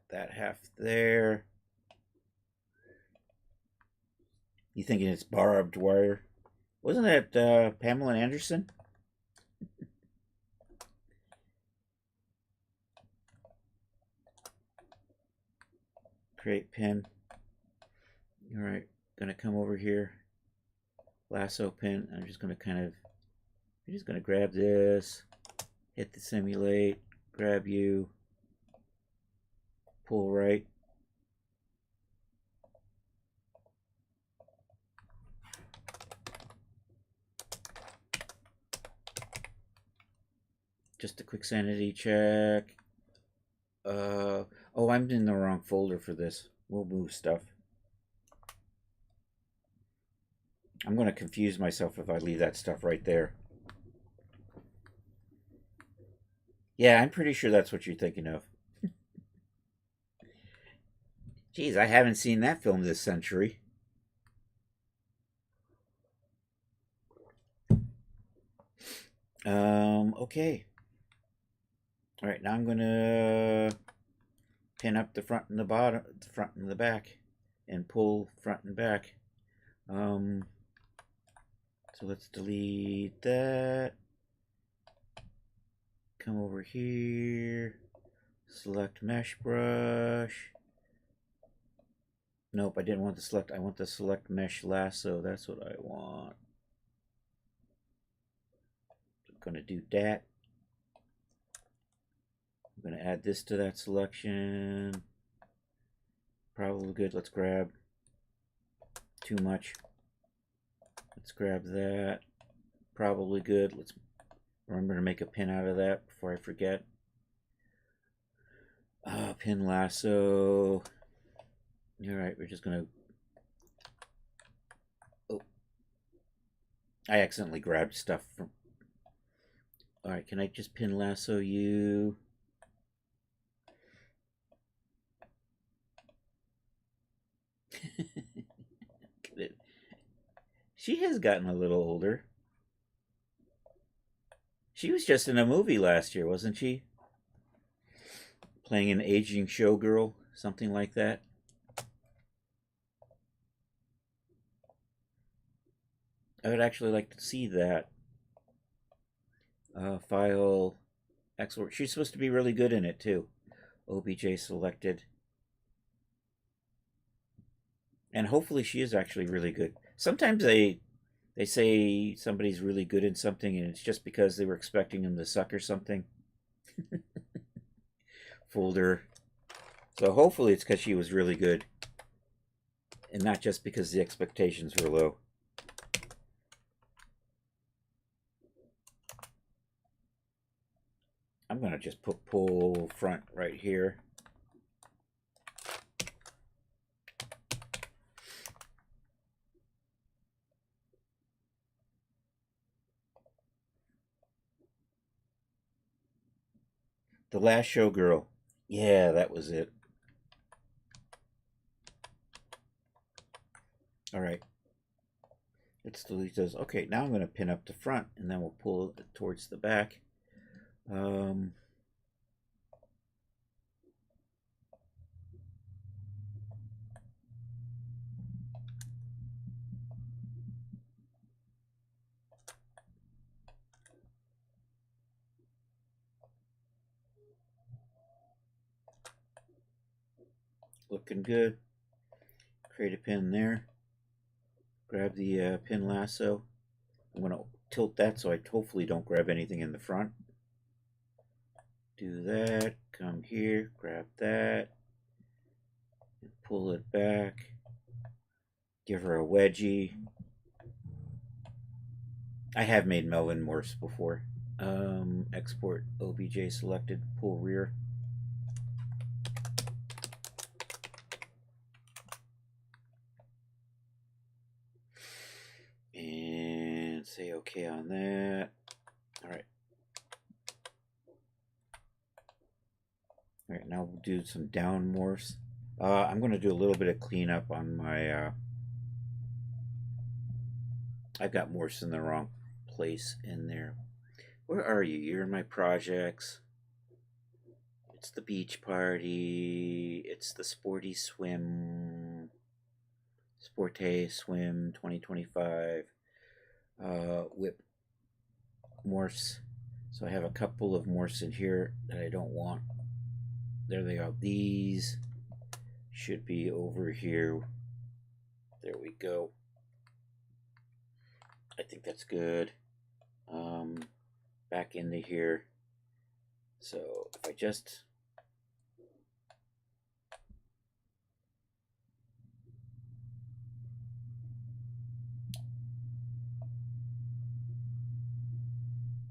[SPEAKER 3] that half there. You thinking it's barbed wire? Wasn't that Pamela Anderson? Create pin. All right, gonna come over here. Lasso pin. I'm just gonna grab this, hit the simulate, grab you, pull right. Just a quick sanity check. Oh, I'm in the wrong folder for this. We'll move stuff. I'm going to confuse myself if I leave that stuff right there. Yeah, I'm pretty sure that's what you're thinking of. Geez, I haven't seen that film this century. Okay. All right, now I'm going to pin up the front and the bottom, the front and the back, and pull front and back. So let's delete that. Come over here. Select mesh brush. Nope, I didn't want to select. I want the select mesh lasso. That's what I want. I'm going to do that. I'm going to add this to that selection. Probably good. Let's grab too much. Let's grab that. Probably good. Let's remember to make a pin out of that before I forget. Pin lasso. All right, we're just going to... Oh. I accidentally grabbed stuff from... All right, can I just pin lasso you? She has gotten a little older. She was just in a movie last year, wasn't she? Playing an aging showgirl, something like that. I would actually like to see that. File, export. She's supposed to be really good in it, too. OBJ selected. And hopefully she is actually really good. Sometimes they say somebody's really good in something and it's just because they were expecting them to suck or something. Fooled her. So hopefully it's because she was really good and not just because the expectations were low. I'm going to just put pull front right here. The Last Showgirl. Yeah, that was it. All right. Let's delete those. Okay, now I'm going to pin up the front, and then we'll pull it towards the back. Looking good. Create a pin there. Grab the pin lasso. I'm going to tilt that so I hopefully don't grab anything in the front. Do that. Come here. Grab that. And pull it back. Give her a wedgie. I have made Melvin Morse before. Export OBJ selected. Pull rear. And say okay on that. All right. All right, now we'll do some down morphs. I'm going to do a little bit of cleanup on my... I've got morphs in the wrong place in there. Where are you? You're in my projects. It's the beach party. It's the sporty swim. Sporte swim 2025. Whip morphs. So I have a couple of morphs in here that I don't want. There they are. These should be over here. There we go. I think that's good. Back into here. So if I just...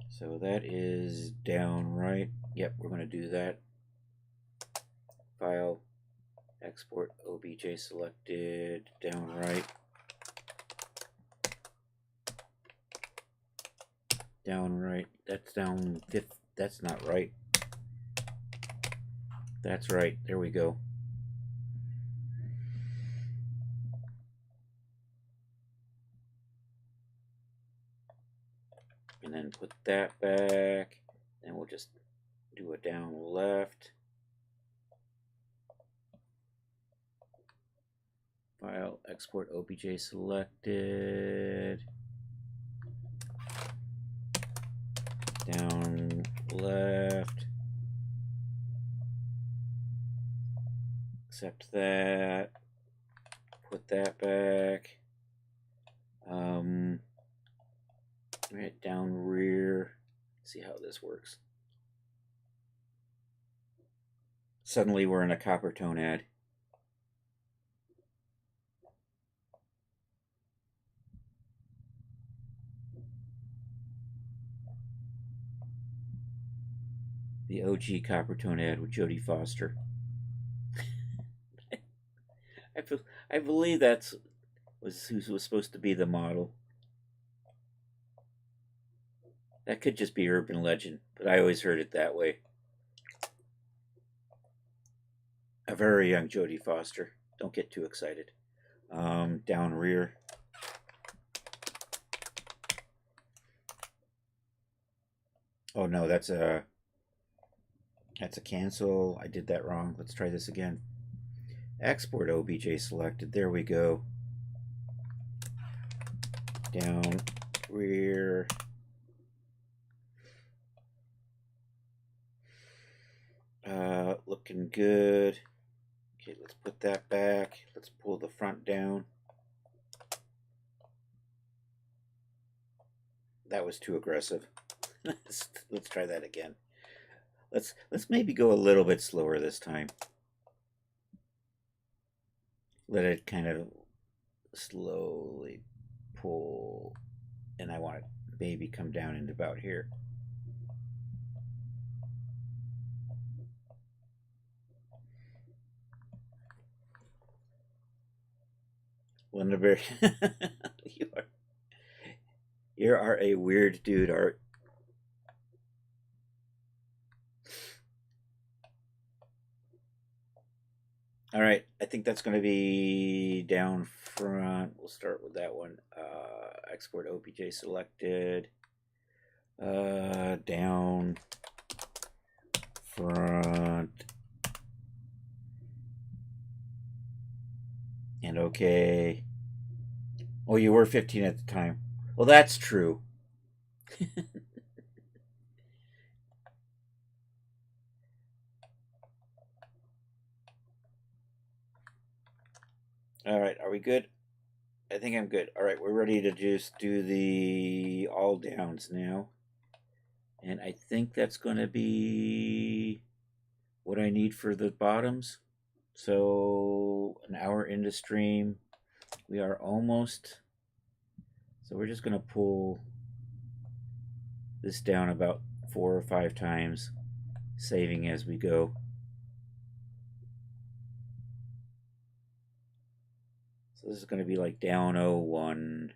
[SPEAKER 3] So that is down right. Yep, we're going to do that. File, export, OBJ selected, down right. Down right. That's down fifth. That's not right. That's right. There we go. And then put that back. And we'll just do a down left. File, export, OBJ selected. Down left. Accept that. Put that back. Right, down rear. See how this works. Suddenly we're in a copper tone ad. The OG copper tone ad with Jodie Foster. I believe that's who was supposed to be the model. That could just be urban legend, but I always heard it that way. A very young Jodie Foster. Don't get too excited. Down rear. Oh no, that's a cancel. I did that wrong. Let's try this again. Export OBJ selected. There we go. Down rear. Looking looking good. Okay, let's put that back. Let's pull the front down. That was too aggressive. Let's try that again. Let's maybe go a little bit slower this time. Let it kind of slowly pull, and I want it maybe come down into about here. Lindaberry, you are a weird dude, Art. All right, I think that's going to be down front. We'll start with that one. Export OBJ selected. Down front. And okay. Oh, you were 15 at the time. Well, that's true. All right, are we good? I think I'm good. All right, we're ready to just do the all downs now. And I think that's going to be what I need for the bottoms. So an hour into stream. We are almost. So we're just going to pull this down about 4 or 5 times, saving as we go. So this is going to be like down 01.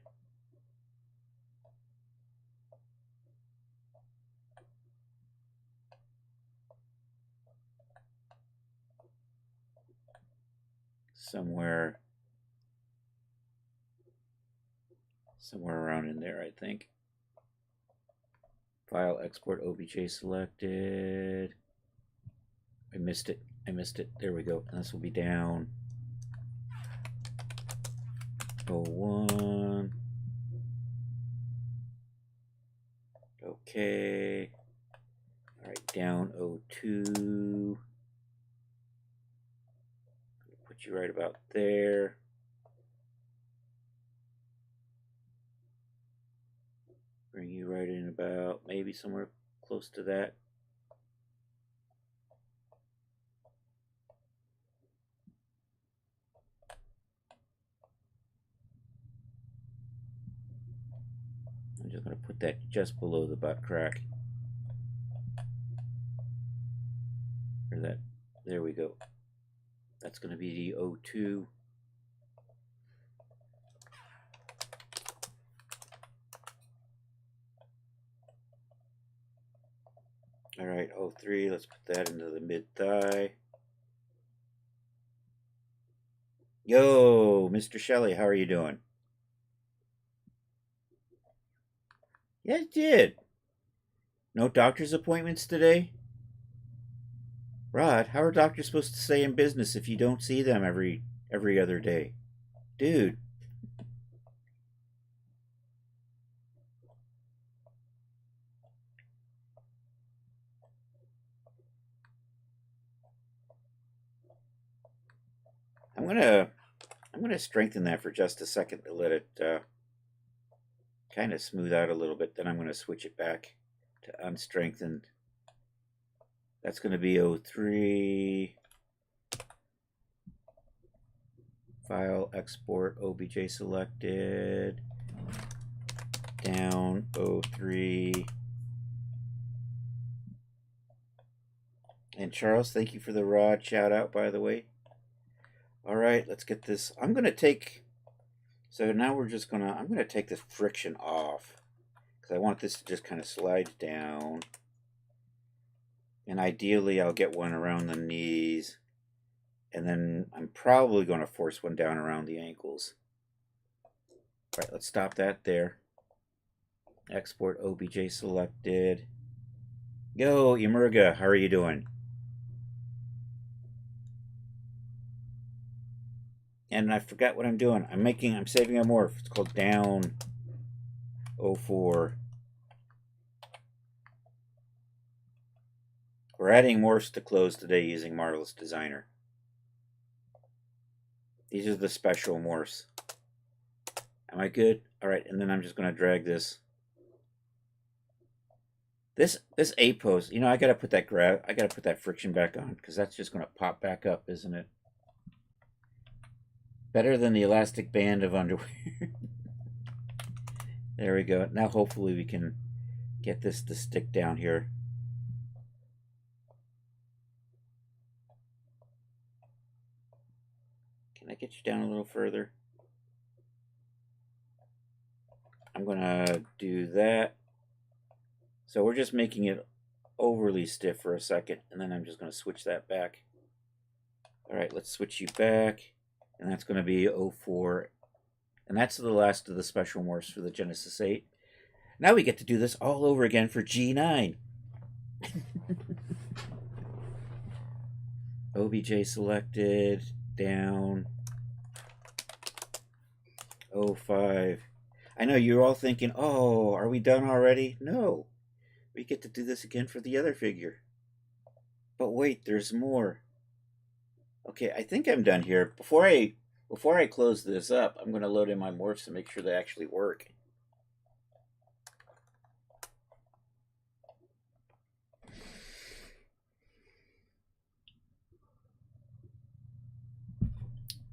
[SPEAKER 3] Somewhere around in there, I think. File, export, OBJ selected. I missed it. There we go. This will be down 01. Okay. All right, down 02. Put you right about there. Bring you right in about maybe somewhere close to that. I'm just going to put that just below the butt crack. Or that, there we go. That's going to be the 02. All right, 03, let's put that into the mid thigh. Yo, Mr. Shelley, how are you doing? Yeah, I did. No doctor's appointments today? Rod, how are doctors supposed to stay in business if you don't see them every other day? Dude. I'm gonna strengthen that for just a second to let it kind of smooth out a little bit. Then I'm gonna switch it back to unstrengthened. That's gonna be 03. File, export, OBJ selected. Down 03. And Charles, thank you for the rod shout out, by the way. All right, let's get this. I'm going to take, so now we're just going to, I'm going to take this friction off because I want this to just kind of slide down. And ideally, I'll get one around the knees. And then I'm probably going to force one down around the ankles. All right, let's stop that there. Export OBJ selected. Yo, Emerga, how are you doing? And I forgot what I'm doing. I'm saving a morph. It's called down 04. We're adding morphs to clothes today using Marvelous Designer. These are the special morphs. Am I good? All right, and then I'm just going to drag this. This A pose, you know, I got to put that friction back on because that's just going to pop back up, isn't it? Better than the elastic band of underwear. There we go. Now hopefully we can get this to stick down here. Can I get you down a little further? I'm going to do that. So we're just making it overly stiff for a second, and then I'm just going to switch that back. All right, let's switch you back, and that's going to be 04. And that's the last of the special morphs for the Genesis 8. Now we get to do this all over again for G9. OBJ selected, down, 05. I know you're all thinking, oh, are we done already? No, we get to do this again for the other figure. But wait, there's more. Okay, I think I'm done here. Before I close this up, I'm going to load in my morphs to make sure they actually work.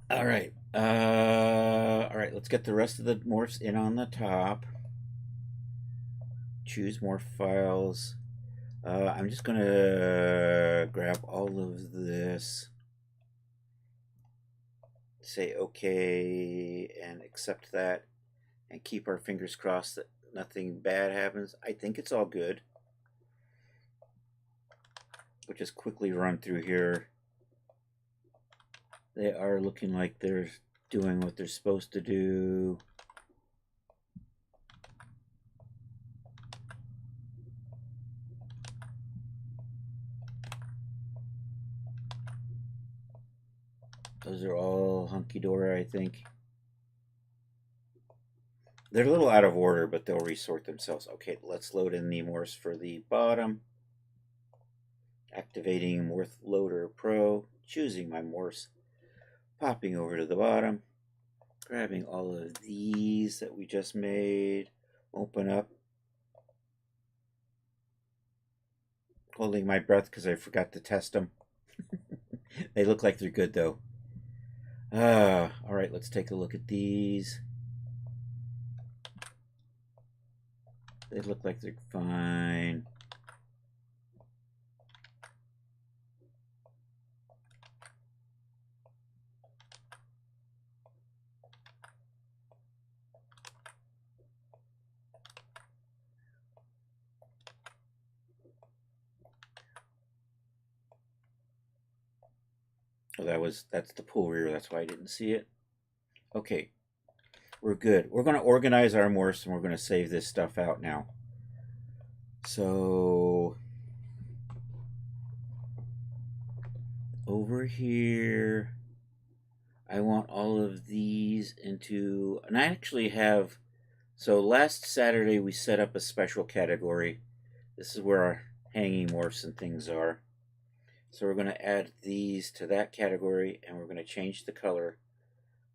[SPEAKER 3] All right. All right, let's get the rest of the morphs in on the top. Choose morph files. I'm just going to grab all of this. Say okay and accept that and keep our fingers crossed that nothing bad happens. I think it's all good. We'll just quickly run through here. They are looking like they're doing what they're supposed to do. Those are all hunky-dory, I think. They're a little out of order, but they'll resort themselves. Okay, let's load in the morphs for the bottom. Activating Morph Loader Pro, choosing my morphs, popping over to the bottom, grabbing all of these that we just made, open up, holding my breath because I forgot to test them. They look like they're good though. All right, let's take a look at these. They look like they're fine. Oh, that's the pull rear. That's why I didn't see it. Okay, we're good. We're going to organize our morphs and we're going to save this stuff out now. So over here, I want all of these into, and I actually have, so last Saturday we set up a special category. This is where our hanging morphs and things are. So we're going to add these to that category and we're going to change the color.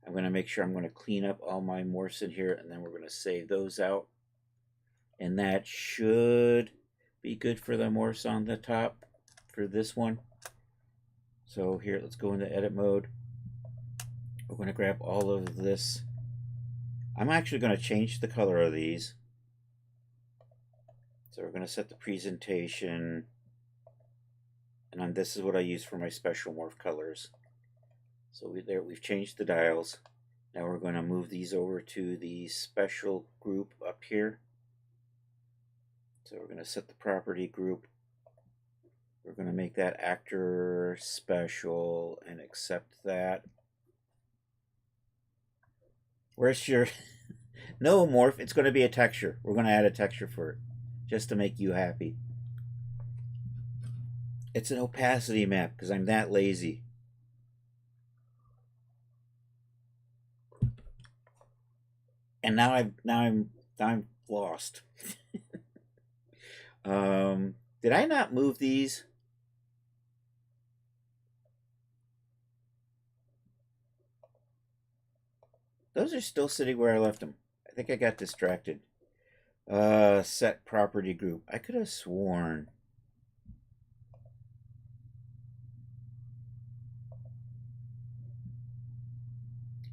[SPEAKER 3] I'm going to make sure I'm going to clean up all my morphs in here and then we're going to save those out. And that should be good for the morphs on the top for this one. So here, let's go into edit mode. We're going to grab all of this. I'm actually going to change the color of these. So we're going to set the presentation. And this is what I use for my special morph colors. So we've changed the dials. Now we're going to move these over to the special group up here. So we're going to set the property group. We're going to make that actor special and accept that. Where's your... No morph, it's going to be a texture. We're going to add a texture for it just to make you happy. It's an opacity map because I'm that lazy. And now I'm lost. Did I not move these? Those are still sitting where I left them. I think I got distracted. Set property group. I could have sworn.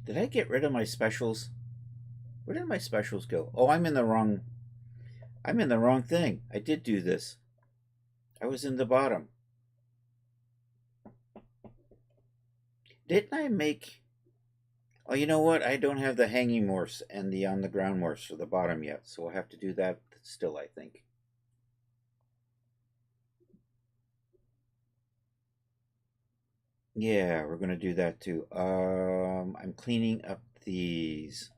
[SPEAKER 3] Did I get rid of my specials? Where did my specials go? Oh, I'm in the wrong thing. I did do this. I was in the bottom. Didn't I make... Oh, you know what? I don't have the hanging morphs and the on the ground morphs for the bottom yet, so we'll have to do that still, I think. Yeah, we're going to do that too. I'm cleaning up these.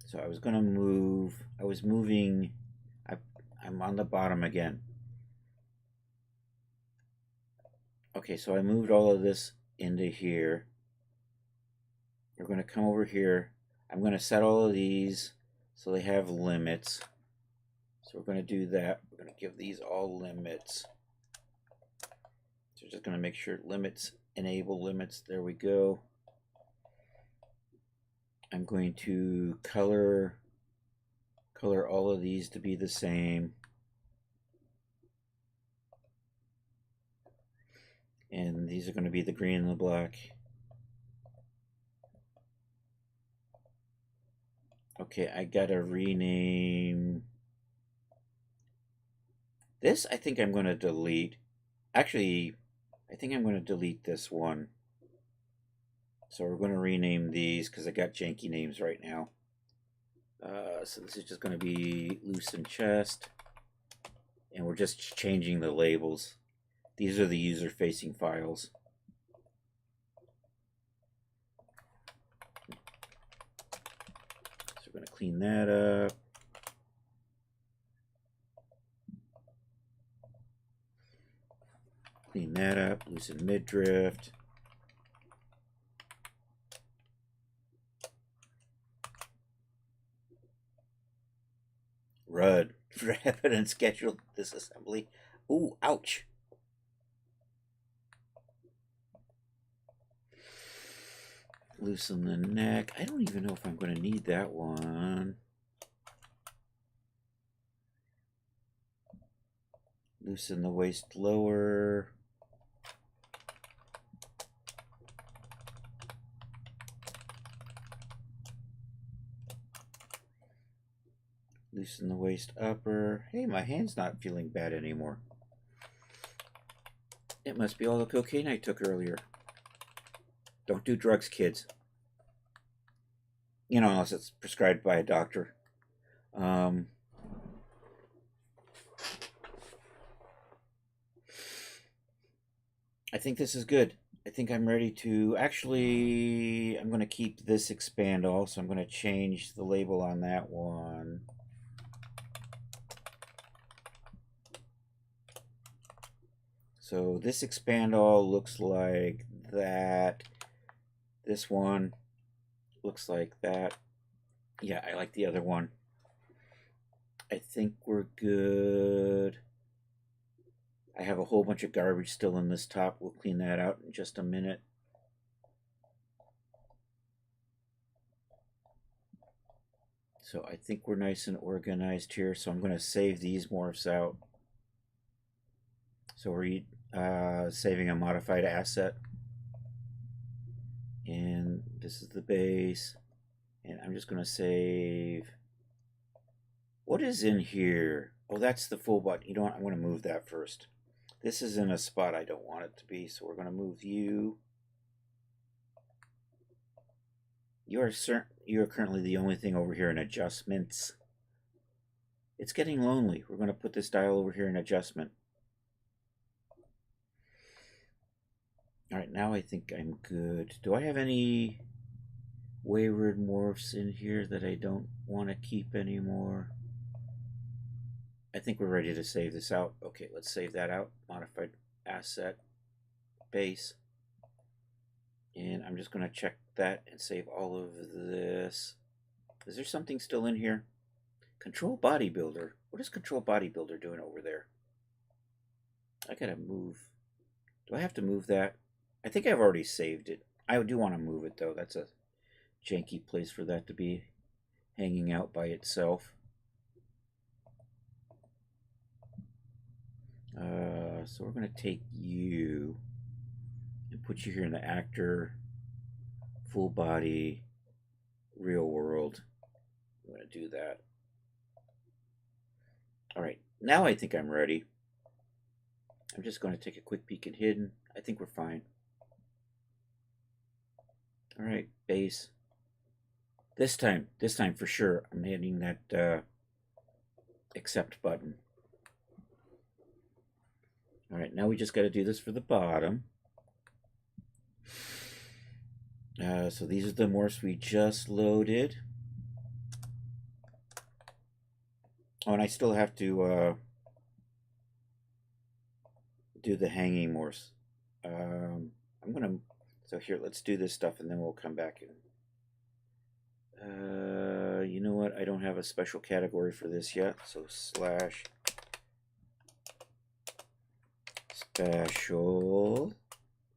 [SPEAKER 3] So I was going to move. I was moving. I'm on the bottom again. Okay, so I moved all of this into here. We're going to come over here. I'm going to set all of these so they have limits. So we're going to do that. We're going to give these all limits. So we're just going to make sure limits, enable limits. There we go. I'm going to color all of these to be the same. And these are going to be the green and the black. Okay, I gotta rename this. I think I'm going to delete. Actually, I think I'm going to delete this one. So we're going to rename these because I got janky names right now. So this is just going to be loosen chest. And we're just changing the labels. These are the user-facing files. So we're going to clean that up. Clean that up. Loosen midriff. RUD. Rapid and scheduled disassembly. Ooh, ouch. Loosen the neck. I don't even know if I'm going to need that one. Loosen the waist lower. Loosen the waist upper. Hey, my hand's not feeling bad anymore. It must be all the cocaine I took earlier. Don't do drugs, kids. You know, unless it's prescribed by a doctor. I think this is good. I think I'm ready to... Actually, I'm going to keep this expand all, so I'm going to change the label on that one. So this expand all looks like that. This one looks like that. Yeah, I like the other one. I think we're good. I have a whole bunch of garbage still in this top. We'll clean that out in just a minute. So I think we're nice and organized here. So I'm going to save these morphs out. So we're saving a modified asset. And this is the base. And I'm just going to save... What is in here? Oh, that's the full button. You know what? I'm going to move that first. This is in a spot I don't want it to be, so we're going to move you. You are currently the only thing over here in adjustments. It's getting lonely. We're going to put this dial over here in adjustment. All right, now I think I'm good. Do I have any wayward morphs in here that I don't want to keep anymore? I think we're ready to save this out. Okay, let's save that out. Modified asset, base. And I'm just going to check that and save all of this. Is there something still in here? Control bodybuilder. What is control bodybuilder doing over there? I gotta move. Do I have to move that? I think I've already saved it. I do want to move it though. That's a janky place for that to be hanging out by itself. So we're going to take you and put you here in the actor, full body, real world. I'm going to do that. All right, now I think I'm ready. I'm just going to take a quick peek at hidden. I think we're fine. All right, base. This time for sure, I'm hitting that accept button. All right, now we just got to do this for the bottom. So these are the morphs we just loaded. Oh, and I still have to do the hanging morphs. So here, let's do this stuff and then we'll come back in. You know what? I don't have a special category for this yet, so slash special.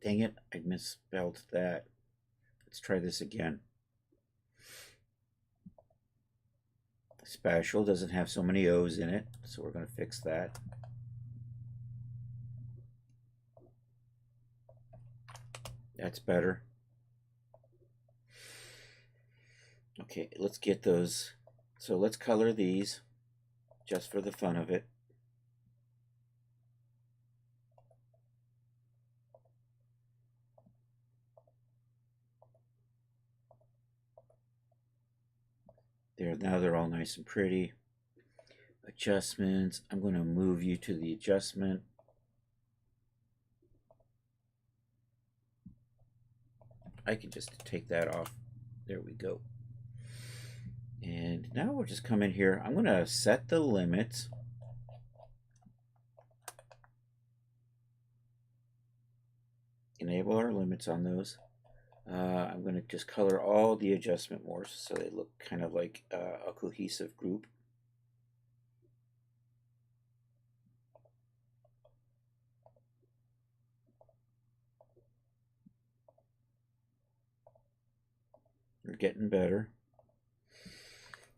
[SPEAKER 3] Dang it, I misspelled that. Let's try this again. Special doesn't have so many O's in it, so we're going to fix that. That's better. Okay, let's get those. So let's color these just for the fun of it. There, now they're all nice and pretty. Adjustments, I'm going to move you to the adjustment. I can just take that off. There we go. And now we'll just come in here. I'm going to set the limits. Enable our limits on those. I'm going to just color all the adjustment morphs so they look kind of like a cohesive group. We're getting better.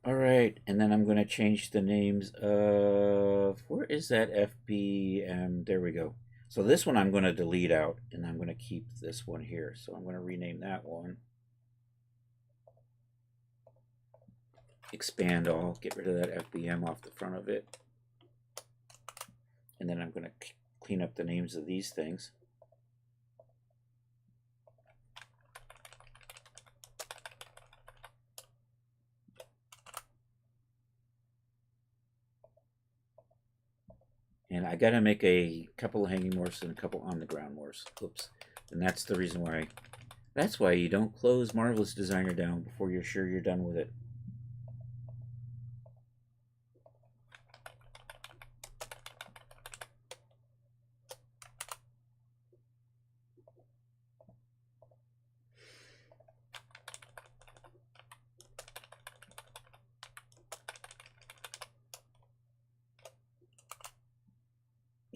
[SPEAKER 3] All right, and then I'm going to change the names of, where is that FBM? There we go. So this one I'm going to delete out, and I'm going to keep this one here. So I'm going to rename that one. Expand all, get rid of that FBM off the front of it. And then I'm going to clean up the names of these things. And I got to make a couple of hanging morphs and a couple on the ground morphs. Oops. And that's the reason why. That's why you don't close Marvelous Designer down before you're sure you're done with it.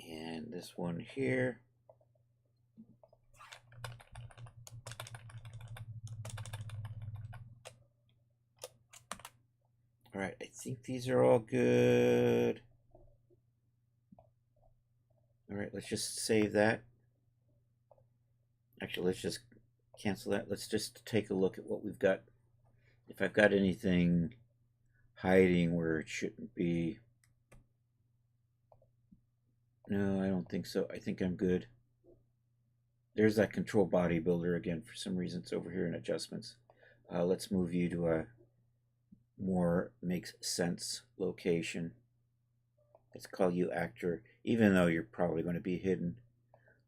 [SPEAKER 3] And this one here. All right, I think these are all good. All right, let's just save that. Actually, let's just cancel that. Let's just take a look at what we've got. If I've got anything hiding where it shouldn't be. No, I don't think so. I think I'm good. There's that control bodybuilder again. For some reason, it's over here in adjustments. Let's move you to a more makes sense location. Let's call you actor, even though you're probably going to be hidden.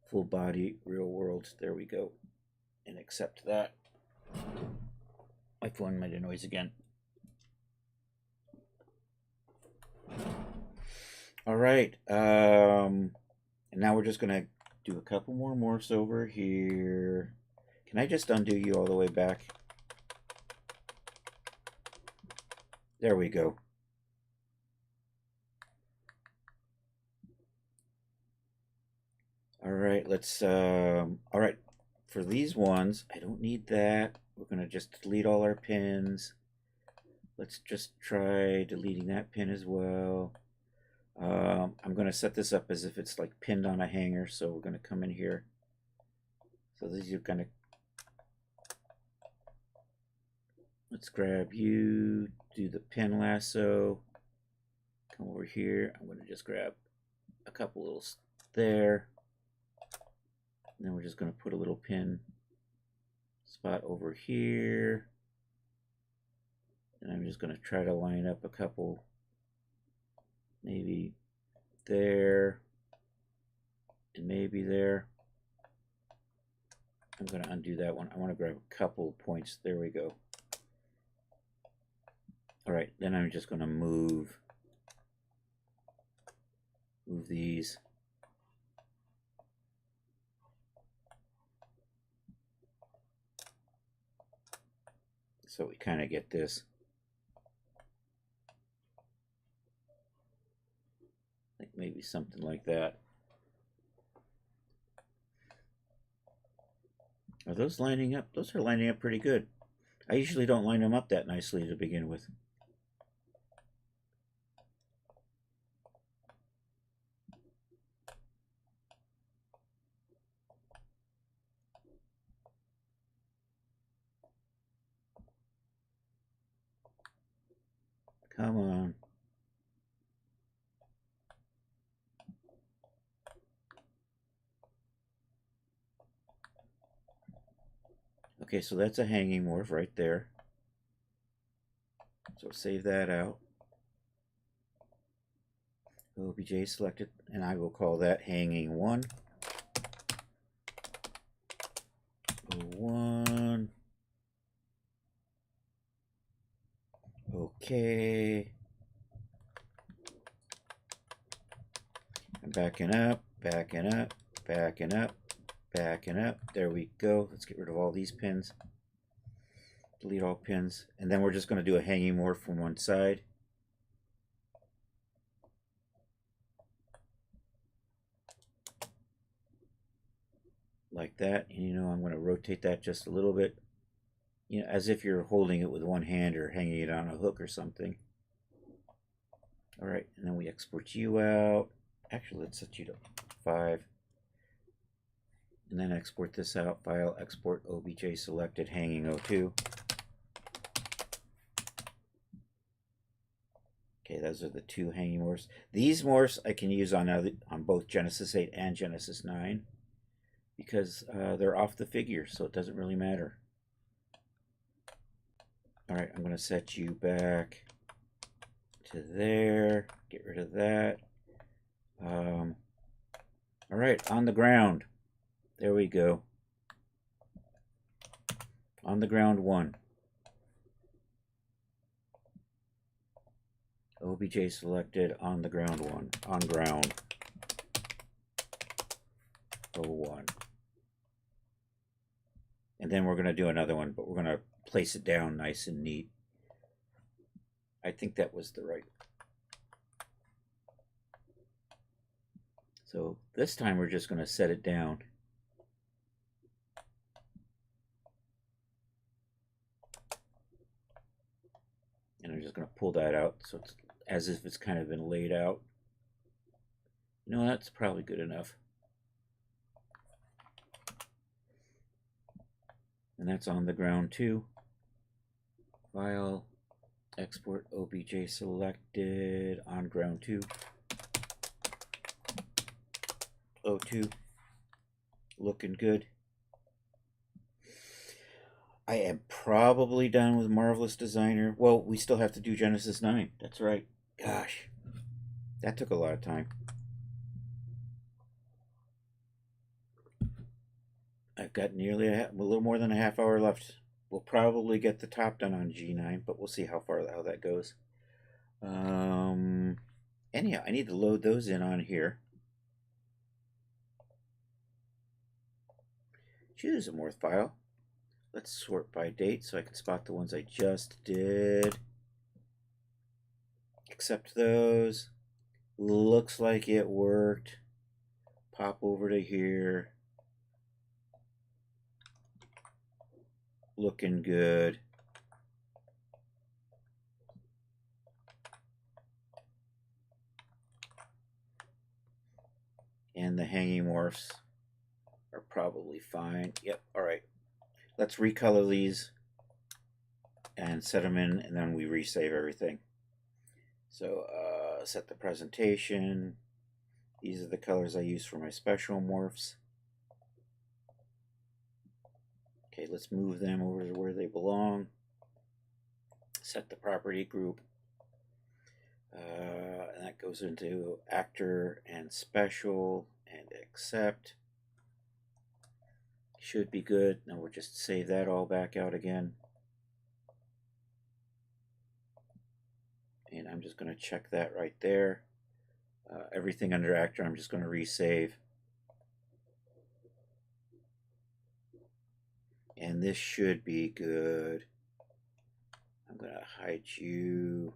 [SPEAKER 3] Full body, real world. There we go. And accept that. My phone made a noise again. All right. And now we're just going to do a couple more morphs over here. Can I just undo you all the way back? There we go. All right, let's, all right, for these ones, I don't need that. We're going to just delete all our pins. Let's just try deleting that pin as well. I'm going to set this up as if it's like pinned on a hanger. So we're going to come in here. So these are going to, let's grab you, do the pin lasso, come over here. I'm going to just grab a couple little there. And then we're just going to put a little pin spot over here. And I'm just going to try to line up a couple, maybe there, and maybe there. I'm going to undo that one. I want to grab a couple points. There we go. All right, then I'm just going to move these. So we kind of get this. I think maybe something like that. Are those lining up? Those are lining up pretty good. I usually don't line them up that nicely to begin with. Come on. Okay, so that's a hanging morph right there. So save that out. OBJ selected, and I will call that hanging 1. 1. Okay. I'm backing up, backing up, backing up, backing up. There we go. Let's get rid of all these pins. Delete all pins. And then we're just going to do a hanging morph from one side. Like that. And you know, I'm going to rotate that just a little bit. You know, as if you're holding it with one hand or hanging it on a hook or something. All right, and then we export you out. Actually, let's set you to 5. And then export this out. File, export, OBJ selected, hanging 02. Okay, those are the 2 hanging morphs. These morphs I can use on both Genesis 8 and Genesis 9 because they're off the figure, so it doesn't really matter. All right, I'm going to set you back to there. Get rid of that. All right, on the ground. There we go. On the ground 1. OBJ selected, on the ground 1. On ground 01. And then we're going to do another one, but we're going to place it down nice and neat. I think that was the right. So this time we're just going to set it down. And I'm just going to pull that out so it's as if it's kind of been laid out. No, that's probably good enough. And that's on the ground too. File, export, OBJ selected, on ground 2. 02. Looking good. I am probably done with Marvelous Designer. Well, we still have to do Genesis 9. That's right. Gosh, that took a lot of time. I've got nearly a little more than a half hour left. We'll probably get the top done on G9, but we'll see how that goes. Anyhow, I need to load those in on here. Choose a morph file. Let's sort by date so I can spot the ones I just did. Accept those. Looks like it worked. Pop over to here. looking good. And the hanging morphs are probably fine. Yep, all right. Let's recolor these and set them in, and then we resave everything. So set the presentation. These are the colors I use for my special morphs. Okay, let's move them over to where they belong. Set the property group. And that goes into actor and special and accept. Should be good. Now we'll just save that all back out again. And I'm just going to check that right there. Everything under actor I'm just going to resave. And this should be good. I'm going to hide you.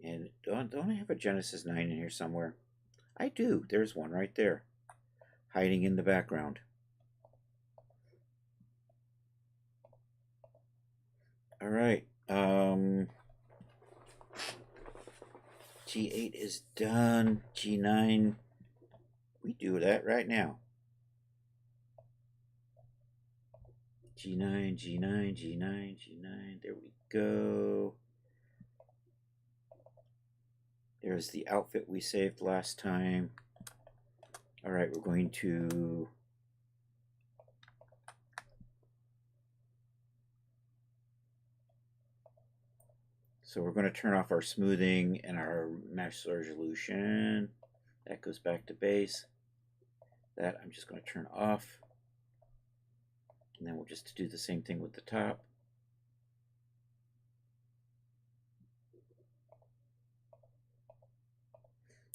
[SPEAKER 3] And don't I have a Genesis 9 in here somewhere? I do. There's one right there. Hiding in the background. All right. G8 is done. G9. We do that right now. G9, G9, G9, G9. There we go. There's the outfit we saved last time. All right, we're going to we're going to turn off our smoothing and our mesh resolution. That goes back to base. That I'm just going to turn off. And then we'll just do the same thing with the top.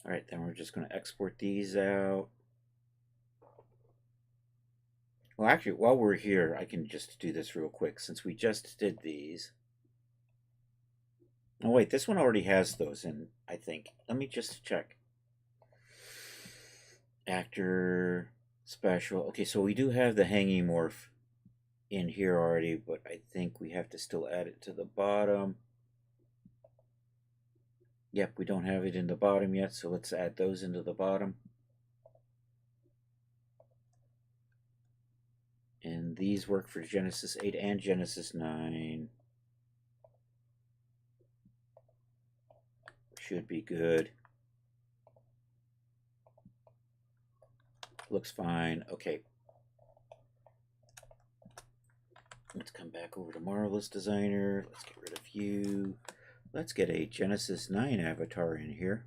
[SPEAKER 3] All right, then we're just going to export these out. Well, actually, while we're here, I can just do this real quick since we just did these. Oh, wait, this one already has those in, I think. Let me just check. Actor, special. Okay, so we do have the hanging morph in here already, but I think we have to still add it to the bottom. Yep, we don't have it in the bottom yet, so let's add those into the bottom. And these work for Genesis 8 and Genesis 9. Should be good. Looks fine. Okay. Let's come back over to Marvelous Designer. Let's get rid of you. Let's get a Genesis 9 avatar in here.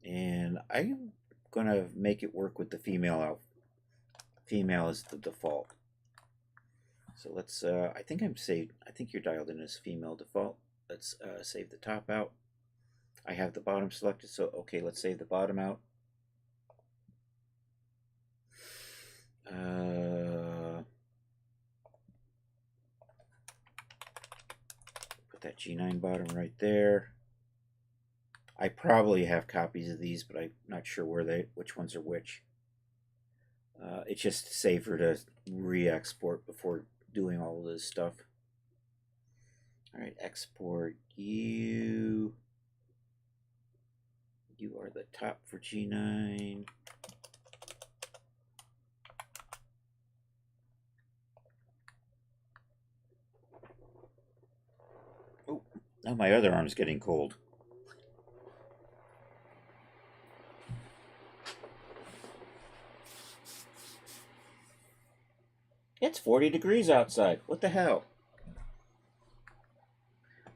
[SPEAKER 3] And I'm going to make it work with the female outfit. Female is the default. So let's, I think you're dialed in as female default. Let's save the top out. I have the bottom selected, so okay, let's save the bottom out. Put that G9 bottom right there. I probably have copies of these, but I'm not sure which ones are which. It's just safer to re-export before doing all of this stuff. All right, export you. You are the top for G9. Oh, now my other arm's getting cold. It's 40 degrees outside. What the hell?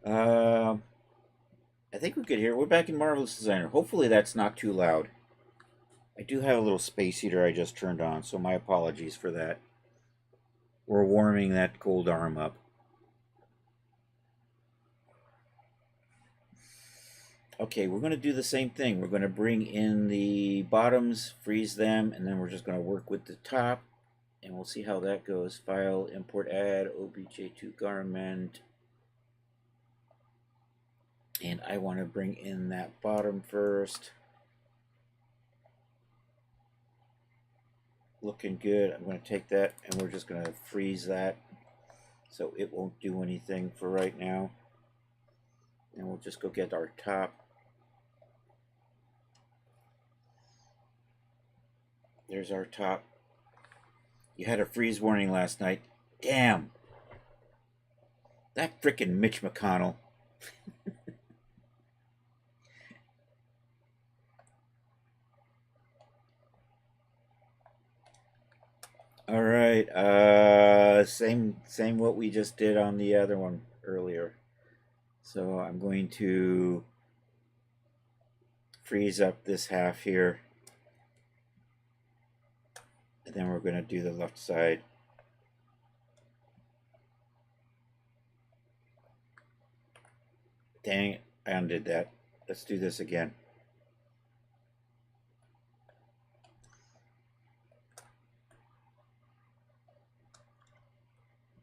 [SPEAKER 3] I think we could hear. We're back in Marvelous Designer. Hopefully that's not too loud. I do have a little space heater I just turned on, so my apologies for that. We're warming that cold arm up. Okay, we're going to do the same thing. We're going to bring in the bottoms, freeze them, and then we're just going to work with the top. And we'll see how that goes. File, import, add, obj2 garment. And I want to bring in that bottom first. looking good. I'm going to take that and we're just going to freeze that so it won't do anything for right now. And we'll just go get our top. There's our top. You had a freeze warning last night. Damn. That frickin' Mitch McConnell. All right. Same what we just did on the other one earlier. So I'm going to freeze up this half here. And then we're going to do the left side. Dang it, I undid that. Let's do this again.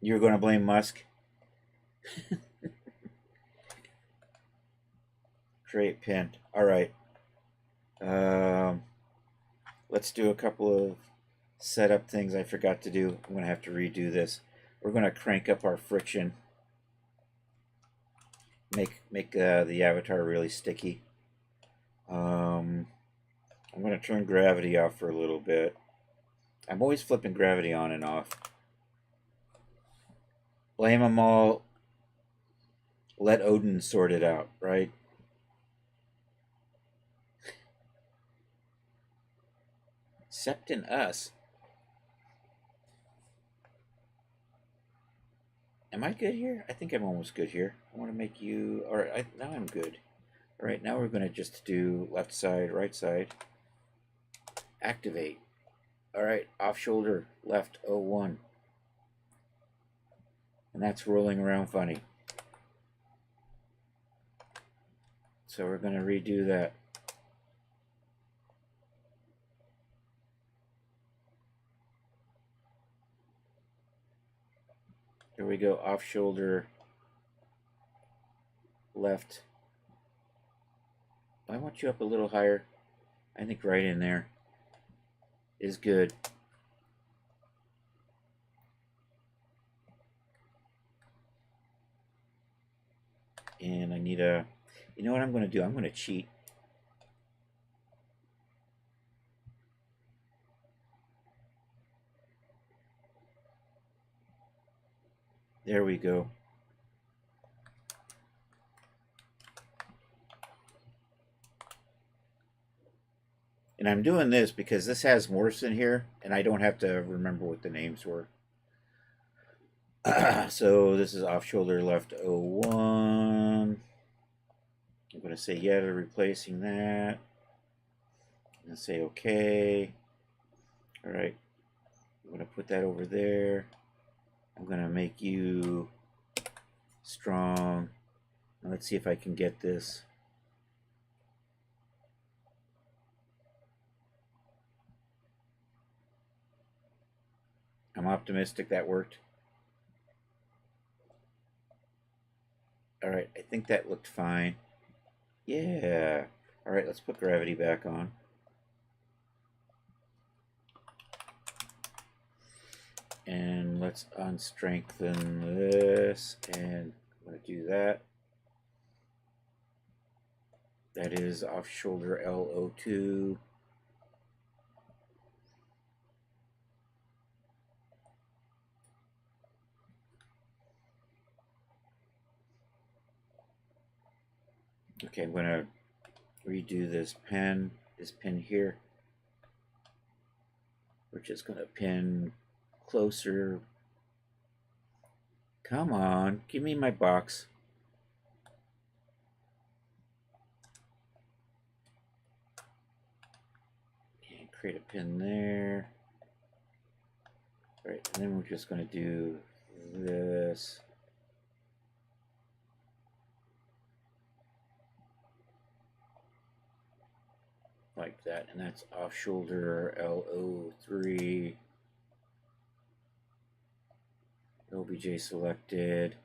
[SPEAKER 3] You're going to blame Musk? Create pin. All right. Let's do a couple of setup things I forgot to do. I'm going to have to redo this. We're going to crank up our friction. Make the avatar really sticky. I'm going to turn gravity off for a little bit. I'm always flipping gravity on and off. Blame them all. Let Odin sort it out, right? Except in us. Am I good here? I think I'm almost good here. I want to make you... Alright, now I'm good. Alright, now we're going to just do left side, right side. Activate. Alright, off shoulder, left 01. And that's rolling around funny. So we're going to redo that. Here we go, off shoulder, left. I want you up a little higher. I think right in there is good. And I need a, you know what I'm going to do? I'm going to cheat. There we go. And I'm doing this because this has morphs in here, and I don't have to remember what the names were. So this is off shoulder left 01. I'm going to say yeah to replacing that. And say okay. All right. I'm going to put that over there. I'm going to make you strong. Now let's see if I can get this. I'm optimistic that worked. All right, I think that looked fine. Yeah. All right, let's put gravity back on. And let's unstrengthen this, and I'm going to do that. That is off shoulder L02. Okay, I'm going to redo this pin here. We're just going to pin closer. Come on, give me my box. And create a pin there. All right, and then we're just going to do this. Like that, and that's off shoulder L03. OBJ selected,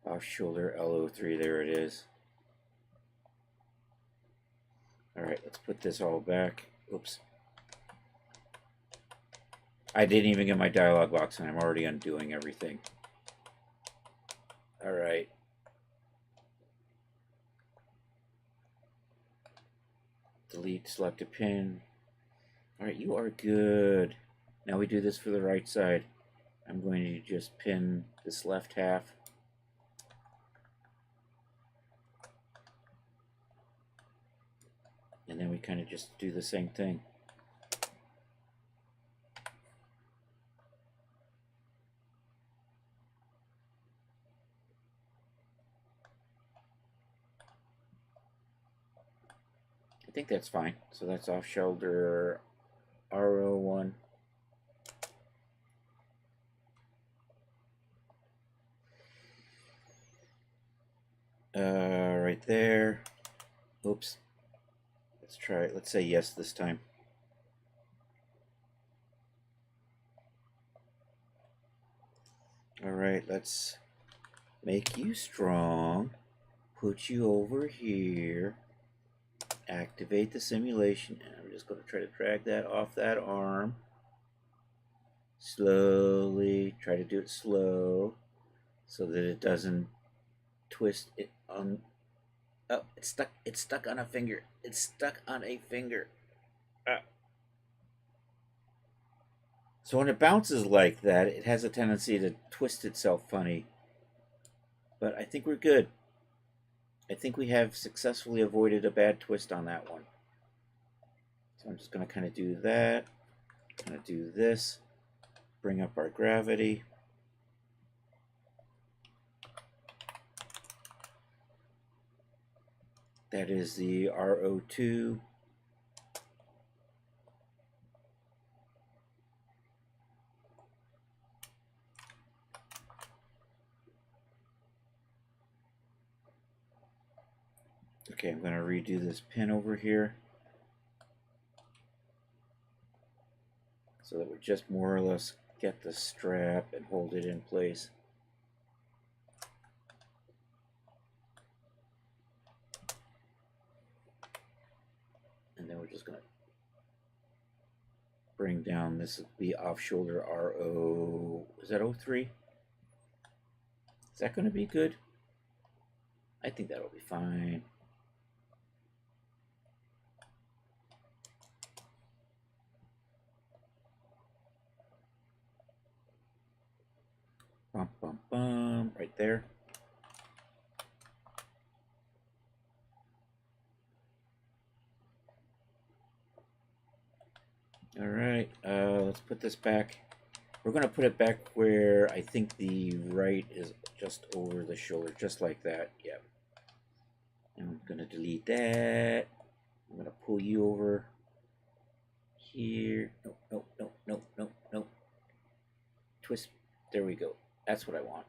[SPEAKER 3] off shoulder L03, there it is. All right, let's put this all back. Oops. I didn't even get my dialog box and I'm already undoing everything. All right. Delete selected pin. All right, you are good. Now we do this for the right side. I'm going to just pin this left half. And then we kind of just do the same thing. I think that's fine. So that's off shoulder RO1. Right there. Oops. Let's try it. Let's say yes this time. All right, let's make you strong. Put you over here. Activate the simulation. And I'm just going to try to drag that off that arm. Slowly. Try to do it slow so that it doesn't twist it on. Oh, it's stuck. It's stuck on a finger. It's stuck on a finger. So when it bounces like that, it has a tendency to twist itself funny. But I think we're good. I think we have successfully avoided a bad twist on that one. So I'm just going to kind of do that. Kind of do this. Bring up our gravity. That is the RO2. Okay, I'm going to redo this pin over here so that we just more or less get the strap and hold it in place. And then we're just going to bring down, this will be off shoulder RO, is that 03? Is that going to be good? I think that'll be fine. Bum, bum, bum, right there. All right, let's put this back. We're going to put it back where I think the right is just over the shoulder, just like that. Yep. And I'm going to delete that. I'm going to pull you over here. No, no, no, no, no, no. Twist. There we go. That's what I want.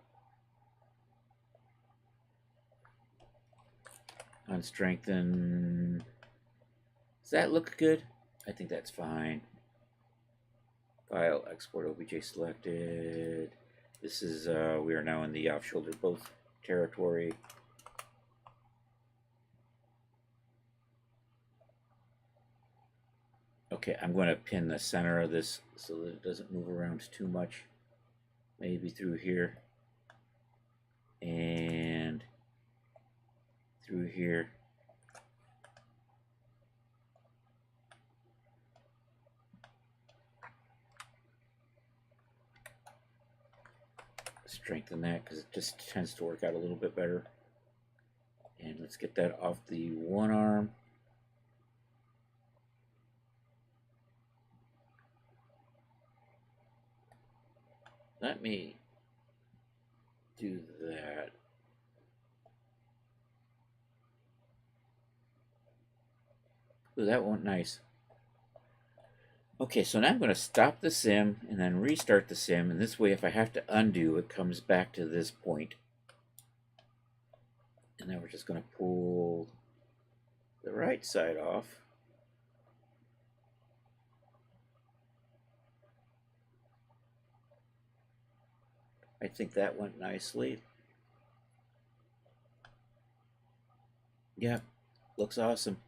[SPEAKER 3] Unstrengthen. Does that look good? I think that's fine. File, export OBJ selected. This is, we are now in the off shoulder both territory. Okay, I'm going to pin the center of this so that it doesn't move around too much. Maybe through here. And through here. Strengthen that because it just tends to work out a little bit better. And let's get that off the one arm. Let me do that. Ooh, that went nice. Okay, so now I'm going to stop the sim and then restart the sim, and this way if I have to undo, it comes back to this point. And then we're just going to pull the right side off. I think that went nicely. Yeah, looks awesome.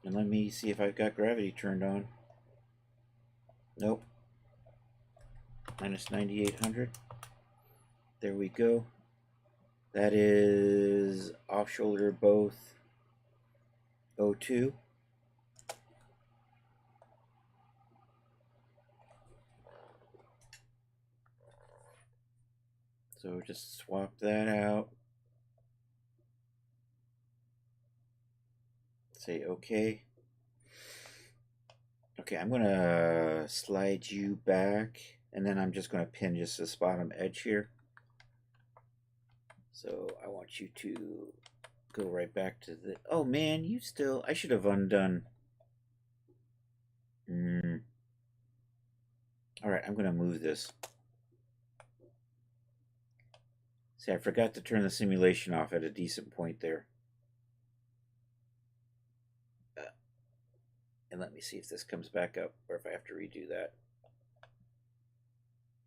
[SPEAKER 3] And let me see if I've got gravity turned on. Nope. Minus 9,800. There we go. That is off shoulder both 02. So just swap that out. Say okay. Okay, I'm going to slide you back, and then I'm just going to pin just this bottom edge here. So I want you to go right back to the... Oh man, you still... I should have undone. Alright, I'm going to move this. See, I forgot to turn the simulation off at a decent point there. And let me see if this comes back up or if I have to redo that.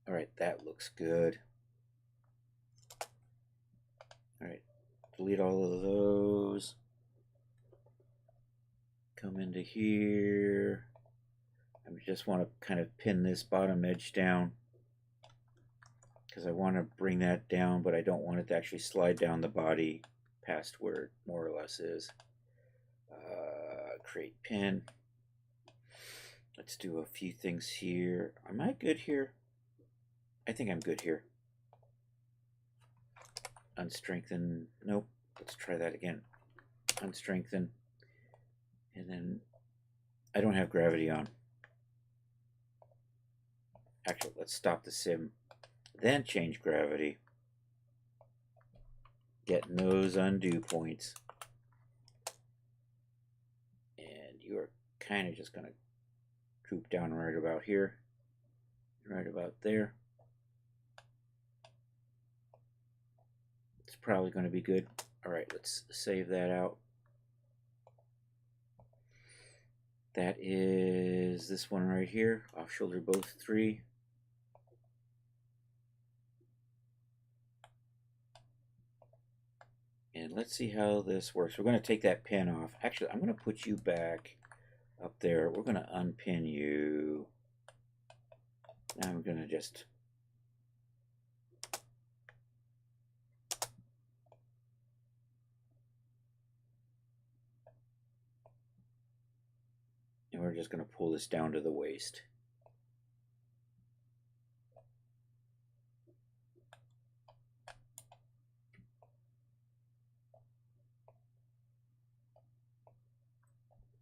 [SPEAKER 3] Alright, that looks good. Alright, delete all of those. Come into here. I just want to kind of pin this bottom edge down, because I want to bring that down, but I don't want it to actually slide down the body past where it more or less is. Create pin. Let's do a few things here. Am I good here? I think I'm good here. Unstrengthen. Nope. Let's try that again. Unstrengthen. And then I don't have gravity on. Actually, let's stop the sim. Then change gravity. Getting those undo points. And you are kind of just going to droop down right about here. Right about there. It's probably going to be good. Alright, let's save that out. That is this one right here. Off shoulder both 3. And let's see how this works. We're going to take that pin off. Actually, I'm going to put you back up there. We're going to unpin you. Now I'm going to just... And we're just going to pull this down to the waist.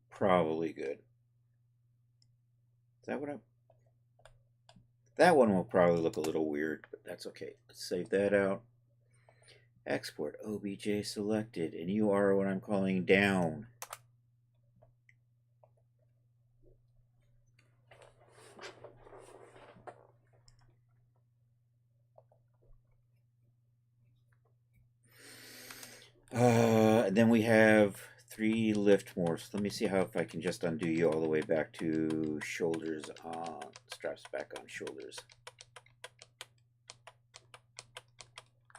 [SPEAKER 3] Probably good. Is that what I'm... That one will probably look a little weird, but that's okay. Let's save that out. Export OBJ selected, and you are what I'm calling down. Then we have 3 lift more. So let me see how if I can just undo you all the way back to shoulders on, straps back on shoulders.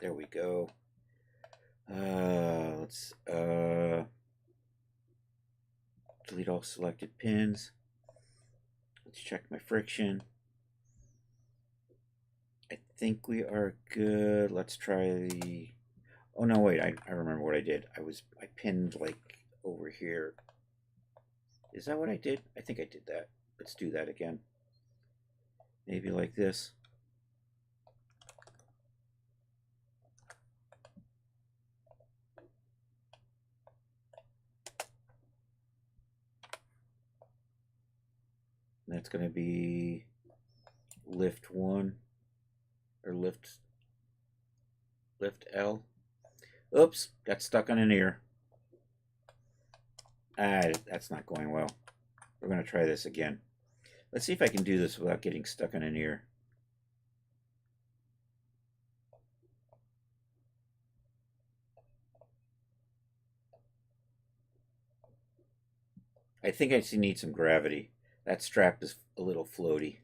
[SPEAKER 3] There we go. Let's delete all selected pins. Let's check my friction. I think we are good. Let's try the... Oh no, wait, I remember what I did. I pinned like over here. Is that what I did? I think I did that. Let's do that again. Maybe like this. That's going to be lift 1 or lift L. Oops, got stuck on an ear. That's not going well. We're going to try this again. Let's see if I can do this without getting stuck on an ear. I think I need some gravity. That strap is a little floaty.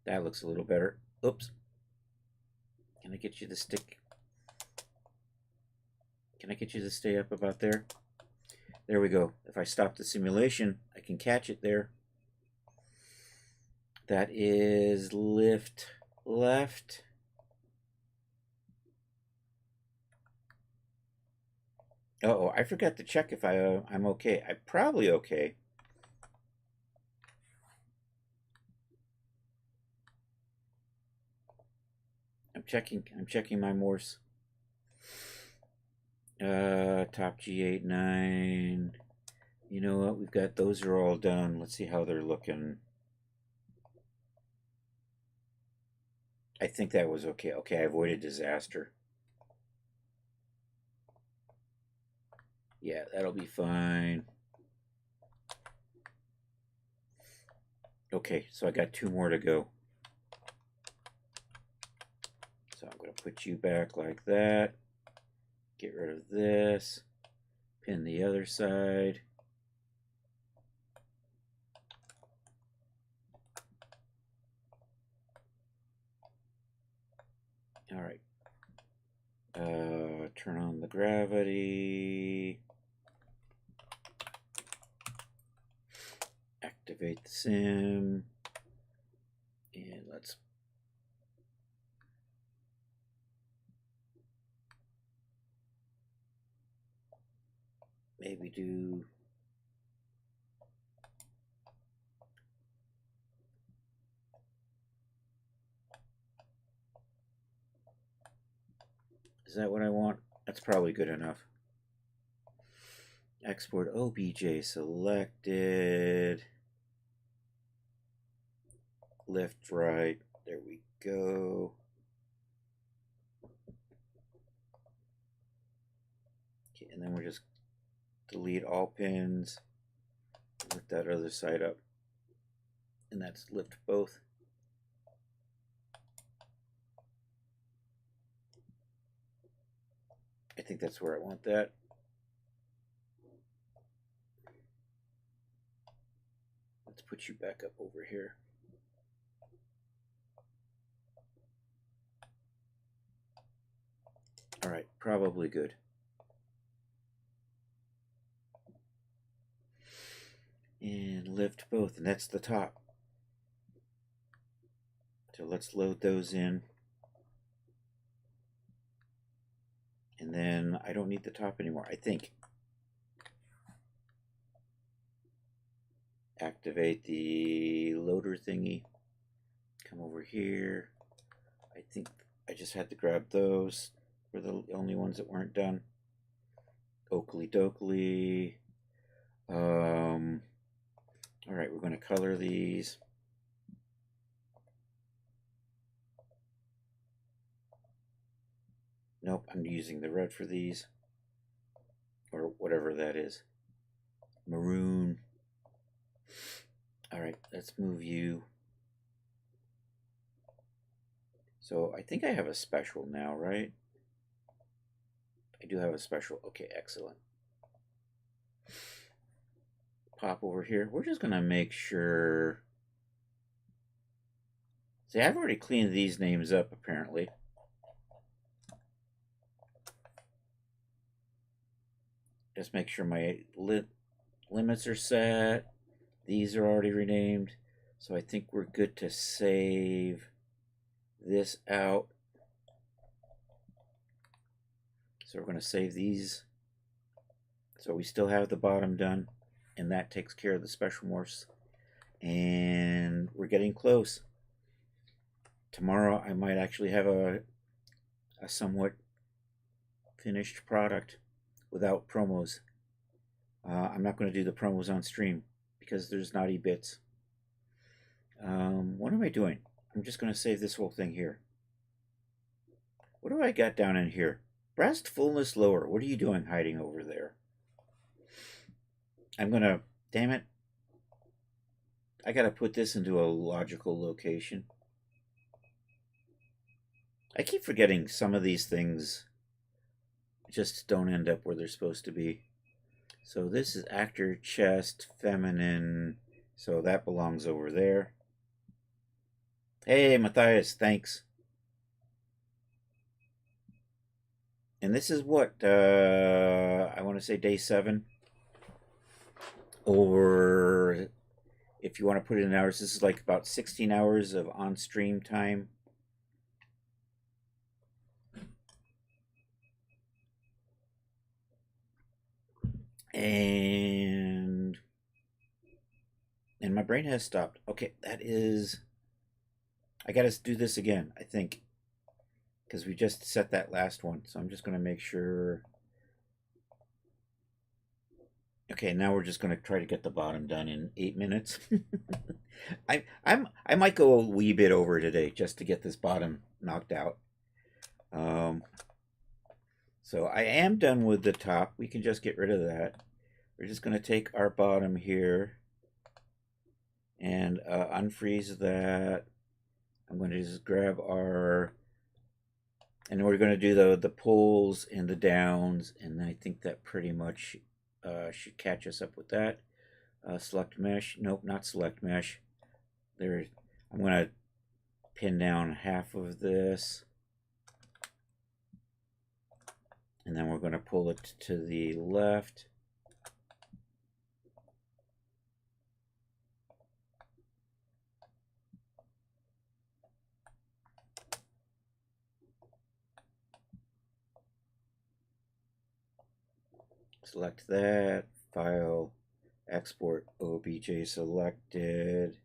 [SPEAKER 3] That looks a little better. Oops. Can I get you to stick? Can I get you to stay up about there? There we go. If I stop the simulation, I can catch it there. That is lift left. Uh-oh, I forgot to check if I'm okay. I'm probably okay. I'm checking my Morse. Top G8, 9. You know what? We've got, those are all done. Let's see how they're looking. I think that was okay. Okay, I avoided disaster. Yeah, that'll be fine. Okay, so I got 2 more to go. So I'm going to put you back like that. Get rid of this. Pin the other side. All right. Turn on the gravity. Activate the sim. And let's maybe do is that what I want? That's probably good enough. Export OBJ selected. Left, right. There we go. Okay, and then we're just delete all pins. Lift that other side up. And that's lift both. I think that's where I want that. Let's put you back up over here. All right, probably good. And lift both, and that's the top. So let's load those in. And then I don't need the top anymore, I think. Activate the loader thingy. Come over here. I think I just had to grab those. Were the only ones that weren't done. Oakley dokley. All right, we're going to color these. Nope, I'm using the red for these. Or whatever that is. Maroon. All right, let's move you. So I think I have a special now, right? I do have a special. Okay, excellent. Pop over here. We're just going to make sure. See, I've already cleaned these names up, apparently. Just make sure my limits are set. These are already renamed. So I think we're good to save this out. So we're going to save these. So we still have the bottom done. And that takes care of the special morphs. And we're getting close. Tomorrow I might actually have a somewhat finished product without promos. I'm not going to do the promos on stream because there's naughty bits. What am I doing? I'm just going to save this whole thing here. What do I got down in here? Breast fullness lower. What are you doing hiding over there? I'm going to, damn it. I got to put this into a logical location. I keep forgetting some of these things just don't end up where they're supposed to be. So this is actor, chest, feminine. So that belongs over there. Hey, Matthias, thanks. And this is what, I want to say day 7. Or if you want to put it in hours, this is like about 16 hours of on-stream time. And my brain has stopped. Okay, that is... I got to do this again, I think. Because we just set that last one. So I'm just going to make sure... Okay, now we're just going to try to get the bottom done in 8 minutes. I might go a wee bit over today just to get this bottom knocked out. So I am done with the top. We can just get rid of that. We're just going to take our bottom here and unfreeze that. I'm going to just grab our... And we're going to do the pulls and the downs, and I think that pretty much should catch us up with that. Select mesh. Nope, not select mesh. There. I'm going to pin down half of this. And then we're going to pull it to the left. Select that, file, export OBJ selected,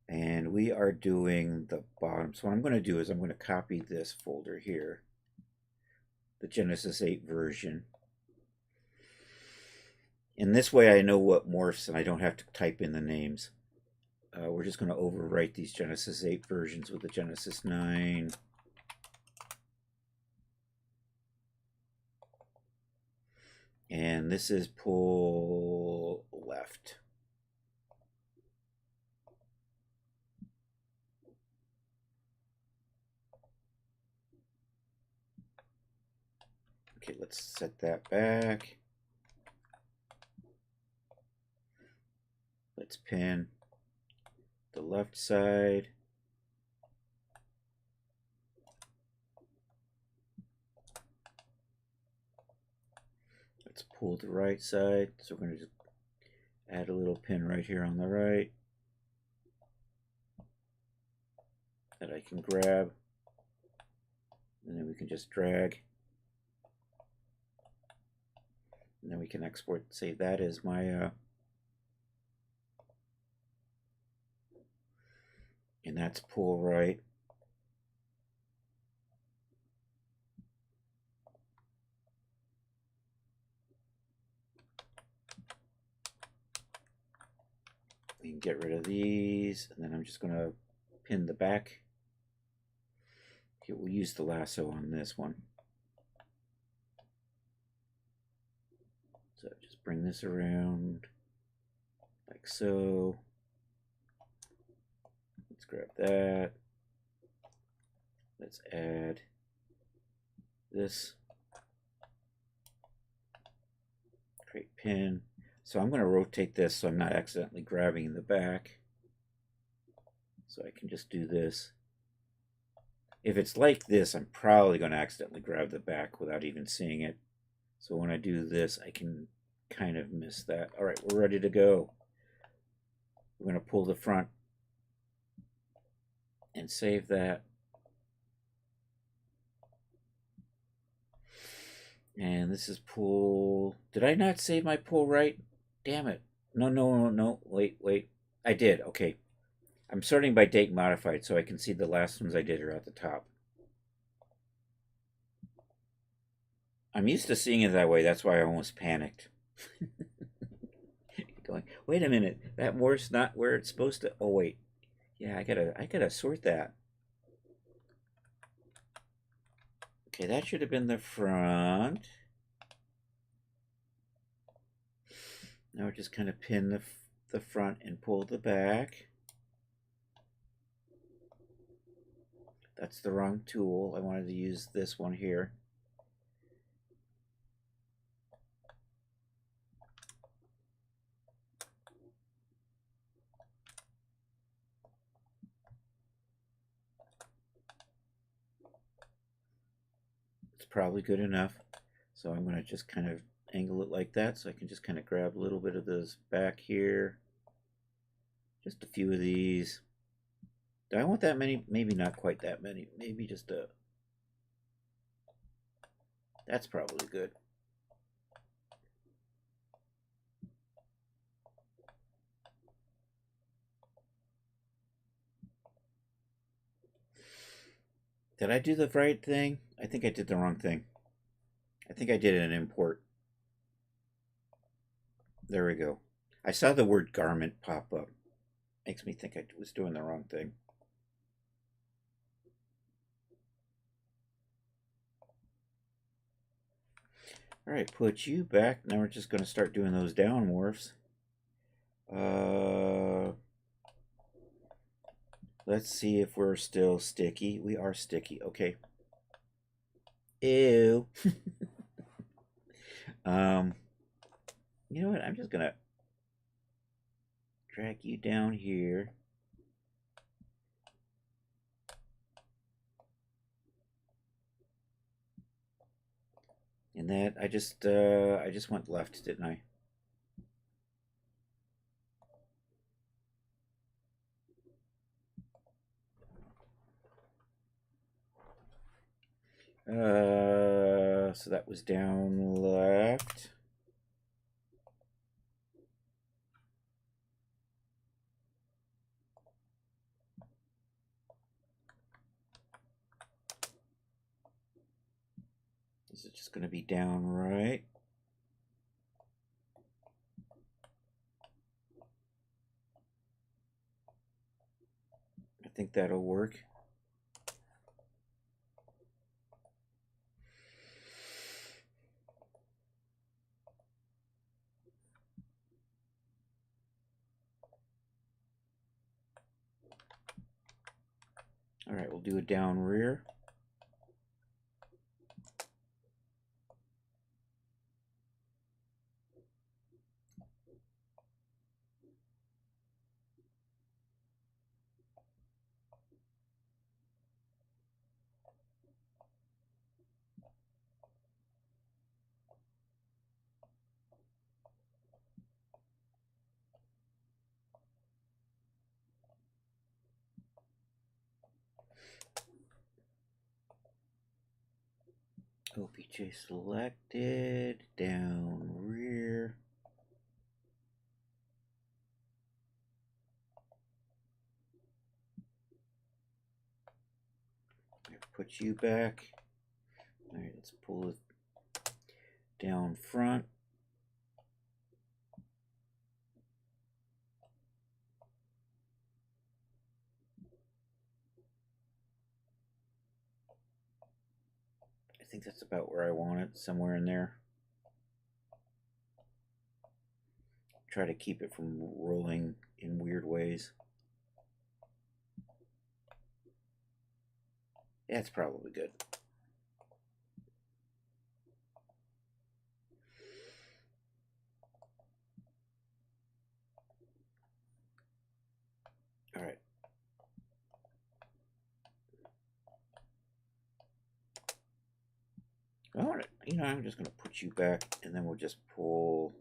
[SPEAKER 3] and we are doing the bottom. So what I'm going to do is I'm going to copy this folder here, the Genesis 8 version. In this way I know what morphs and I don't have to type in the names. We're just going to overwrite these Genesis 8 versions with the Genesis 9. And this is pull left. Okay, let's set that back. Let's pin the left side. Let's pull the right side. So we're going to just add a little pin right here on the right that I can grab. And then we can just drag. And then we can export, say that is my and that's pull right. We can get rid of these, and then I'm just going to pin the back. Okay, we'll use the lasso on this one. So just bring this around like so. Let's grab that. Let's add this. Create pin. So I'm going to rotate this so I'm not accidentally grabbing the back. So I can just do this. If it's like this, I'm probably going to accidentally grab the back without even seeing it. So when I do this, I can kind of miss that. All right, we're ready to go. We're going to pull the front and save that. And this is pull. Did I not save my pull right? Damn it. No. Wait. I did. Okay. I'm sorting by date modified so I can see the last ones I did are at the top. I'm used to seeing it that way. That's why I almost panicked. Going, wait a minute. That morph's not where it's supposed to. Oh, wait. Yeah, I gotta sort that. Okay, that should have been the front. Now we're just kind of pin the front and pull the back. That's the wrong tool. I wanted to use this one here. Let's probably good enough. So I'm going to just kind of angle it like that so I can just kind of grab a little bit of this back here. Just a few of these. Do I want that many? Maybe not quite that many. Maybe just a... That's probably good. Did I do the right thing? I think I did the wrong thing. I think I did an import. There we go. I saw the word garment pop up. Makes me think I was doing the wrong thing. All right, put you back. Now we're just going to start doing those down morphs. Let's see if we're still sticky. We are sticky. Okay. Ew. You know what? I'm just going to drag you down here. And that I just went left, didn't I? So that was down left. This is just going to be down right. I think that'll work. All right, we'll do a down rear. OPJ selected, down rear. Put you back. All right, let's pull it down front. I think that's about where I want it, somewhere in there. Try to keep it from rolling in weird ways. That's probably good. All right. All right, I'm just going to put you back, and then we'll just pull.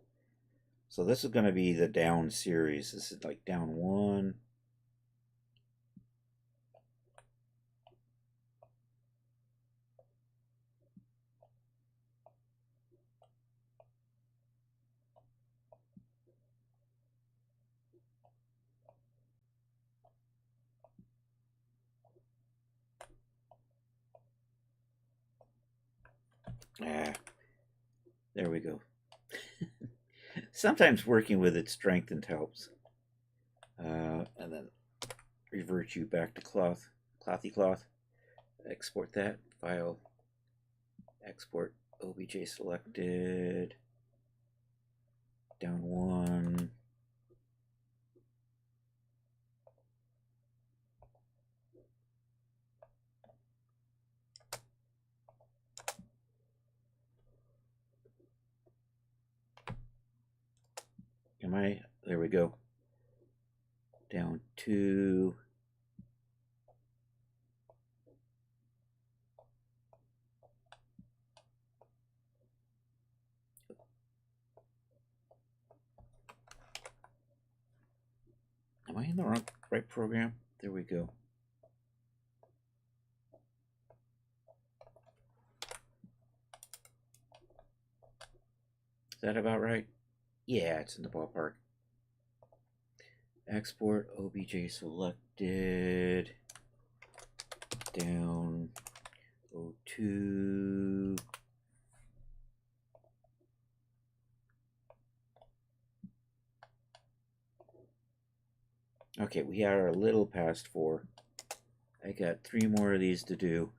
[SPEAKER 3] So this is going to be the down series. This is like down one. There we go. Sometimes working with it strengthened helps. And then revert you back to clothy cloth. Export that file. Export OBJ selected. Down one. There we go. Down two. I in the right program? There we go. Is that about right? Yeah, it's in the ballpark. Export OBJ selected. Down 02. Okay, we are a little past 4. I got 3 more of these to do.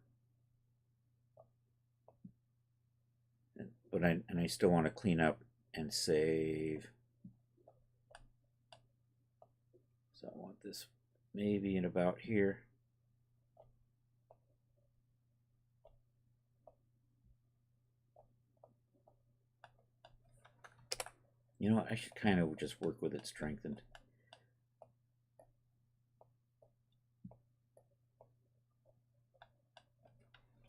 [SPEAKER 3] But I still want to clean up and save. So I want this maybe in about here. You know, I should kind of just work with it strengthened.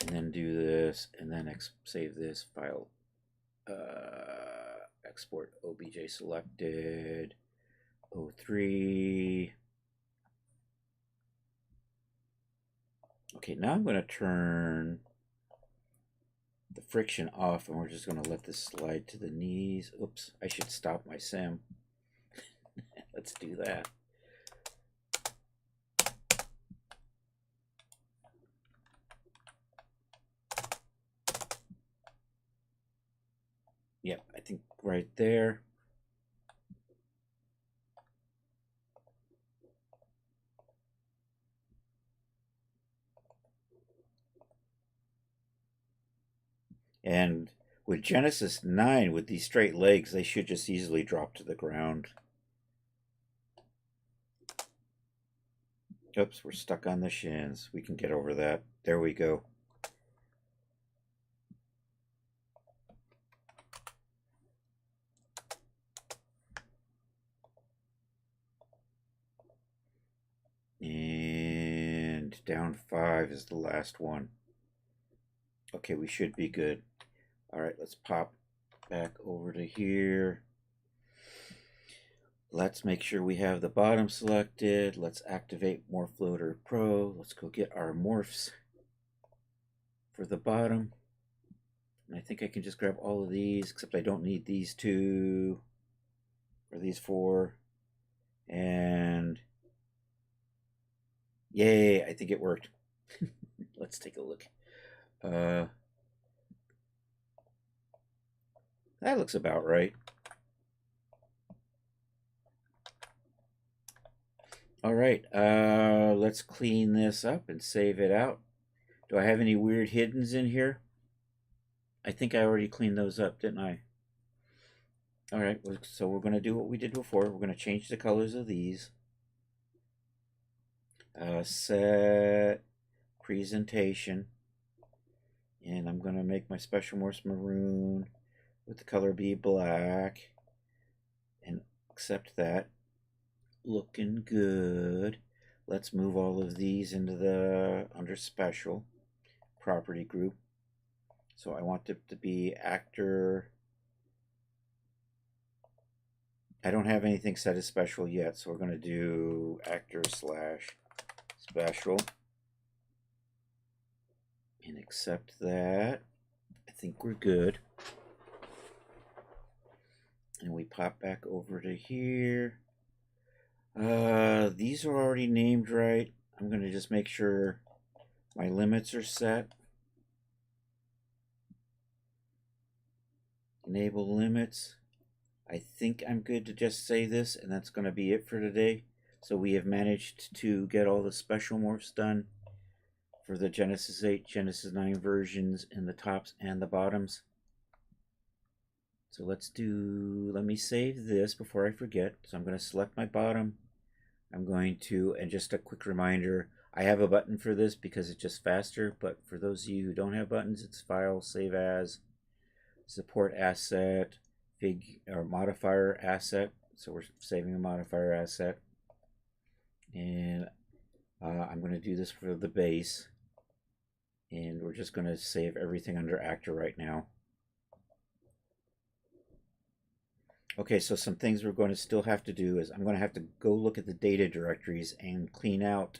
[SPEAKER 3] And then do this, and then save this file. Export OBJ selected 03. Okay, now I'm going to turn the friction off, and we're just going to let this slide to the knees. Oops, I should stop my sim. Let's do that. Yep, I think right there. And with Genesis 9, with these straight legs, they should just easily drop to the ground. Oops, we're stuck on the shins. We can get over that. There we go. And down 5 is the last one. Okay, we should be good. All right, let's pop back over to here. Let's make sure we have the bottom selected. Let's activate Morph Loader Pro. Let's go get our morphs for the bottom. And I think I can just grab all of these, except I don't need these 2 or these 4. And yay, I think it worked. Let's take a look. That looks about right. All right, let's clean this up and save it out. Do I have any weird hiddens in here? I think I already cleaned those up, didn't I? All right, so we're going to do what we did before. We're going to change the colors of these. Set presentation. And I'm going to make my special morphs maroon with the color be black. And accept that. Looking good. Let's move all of these into the under special property group. So I want it to be actor. I don't have anything set as special yet, so we're going to do actor / special and accept that. I think we're good. And we pop back over to here. These are already named right. I'm going to just make sure my limits are set. Enable limits. I think I'm good to just say this, and that's going to be it for today. So we have managed to get all the special morphs done for the Genesis 8, Genesis 9 versions in the tops and the bottoms. So let me save this before I forget. So I'm going to select my bottom. I'm going to, and just a quick reminder, I have a button for this because it's just faster, but for those of you who don't have buttons, it's File, Save As, Support Asset, Fig, or Modifier Asset. So we're saving a modifier asset. And I'm going to do this for the base. And we're just going to save everything under actor right now. Okay, so some things we're going to still have to do is I'm going to have to go look at the data directories and clean out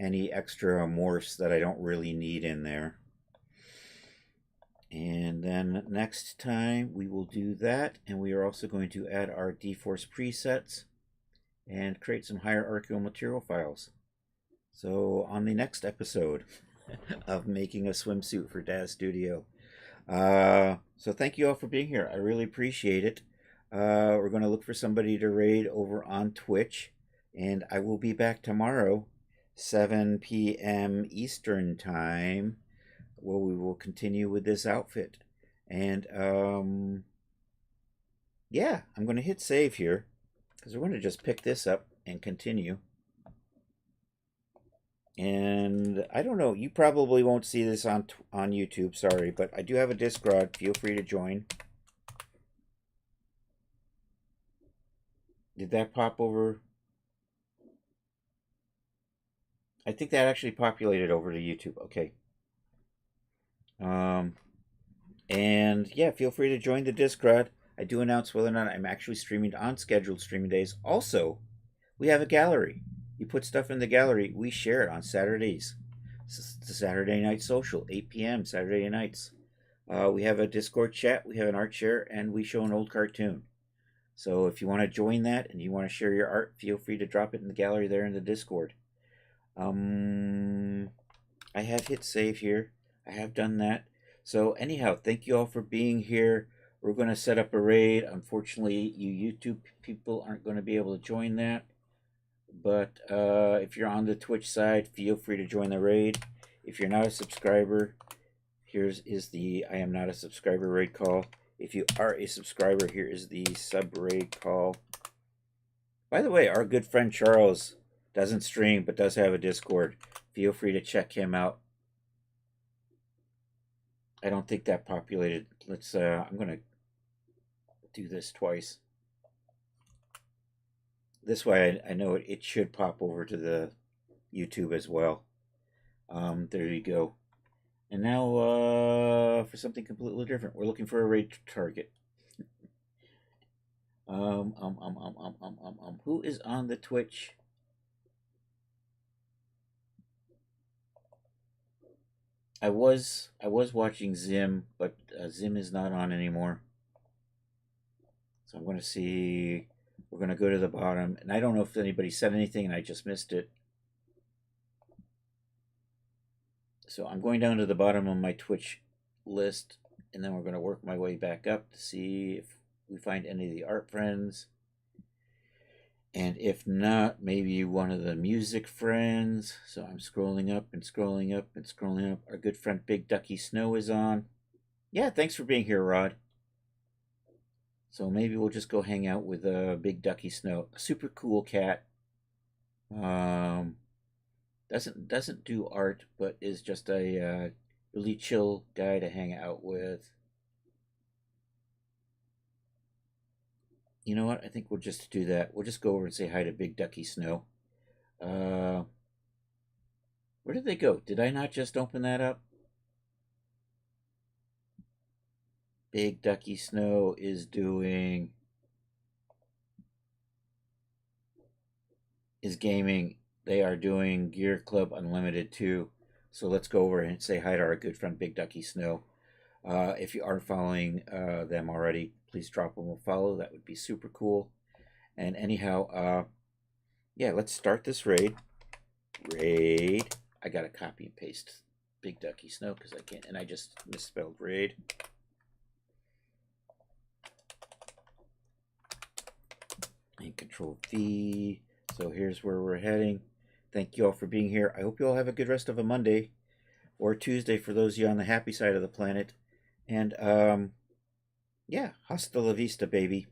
[SPEAKER 3] any extra morphs that I don't really need in there. And then next time we will do that, and we are also going to add our dforce presets and create some hierarchical material files. So on the next episode of making a swimsuit for Daz Studio. So thank you all for being here. I really appreciate it. We're going to look for somebody to raid over on Twitch, and I will be back tomorrow, 7 p.m. Eastern Time, where we will continue with this outfit. And yeah, I'm going to hit save here because we're going to just pick this up and continue. And I don't know, you probably won't see this on YouTube, sorry, but I do have a Discord. Feel free to join. Did that pop over? I think that actually populated over to YouTube. Okay. And yeah, feel free to join the Discord. I do announce whether or not I'm actually streaming on scheduled streaming days. Also, we have a gallery. You put stuff in the gallery, we share it on Saturdays. It's the Saturday Night Social, 8 p.m. Saturday nights. We have a Discord chat, we have an art share, and we show an old cartoon. So if you want to join that and you want to share your art, feel free to drop it in the gallery there in the Discord. I have hit save here. I have done that. So anyhow, thank you all for being here. We're going to set up a raid. Unfortunately, you YouTube people aren't going to be able to join that. But if you're on the Twitch side, feel free to join the raid. If you're not a subscriber, is the I am not a subscriber raid call. If you are a subscriber, here is the sub raid call. By the way, our good friend Charles doesn't stream but does have a Discord. Feel free to check him out. I don't think that populated. Let's I'm gonna do this twice. This way I know it should pop over to the YouTube as well. There you go. And now for something completely different. We're looking for a raid target. Who is on the Twitch? I was watching Zim, but Zim is not on anymore. So I'm going to see. We're going to go to the bottom, and I don't know if anybody said anything, and I just missed it. So I'm going down to the bottom of my Twitch list, and then we're going to work my way back up to see if we find any of the art friends. And if not, maybe one of the music friends. So I'm scrolling up and scrolling up and scrolling up. Our good friend Big Ducky Snow is on. Yeah, thanks for being here, Rod. So maybe we'll just go hang out with Big Ducky Snow. A super cool cat. Doesn't do art, but is just a really chill guy to hang out with. You know what? I think we'll just do that. We'll just go over and say hi to Big Ducky Snow. Where did they go? Did I not just open that up? Big Ducky Snow is gaming. They are doing Gear Club Unlimited too. So let's go over and say hi to our good friend Big Ducky Snow. If you aren't following them already, please drop them a follow. That would be super cool. And anyhow, yeah, let's start this raid. I gotta copy and paste Big Ducky Snow because I can't, and I just misspelled raid. And Control V. So here's where we're heading. Thank you all for being here. I hope you all have a good rest of a Monday or Tuesday for those of you on the happy side of the planet. And yeah, hasta la vista, baby.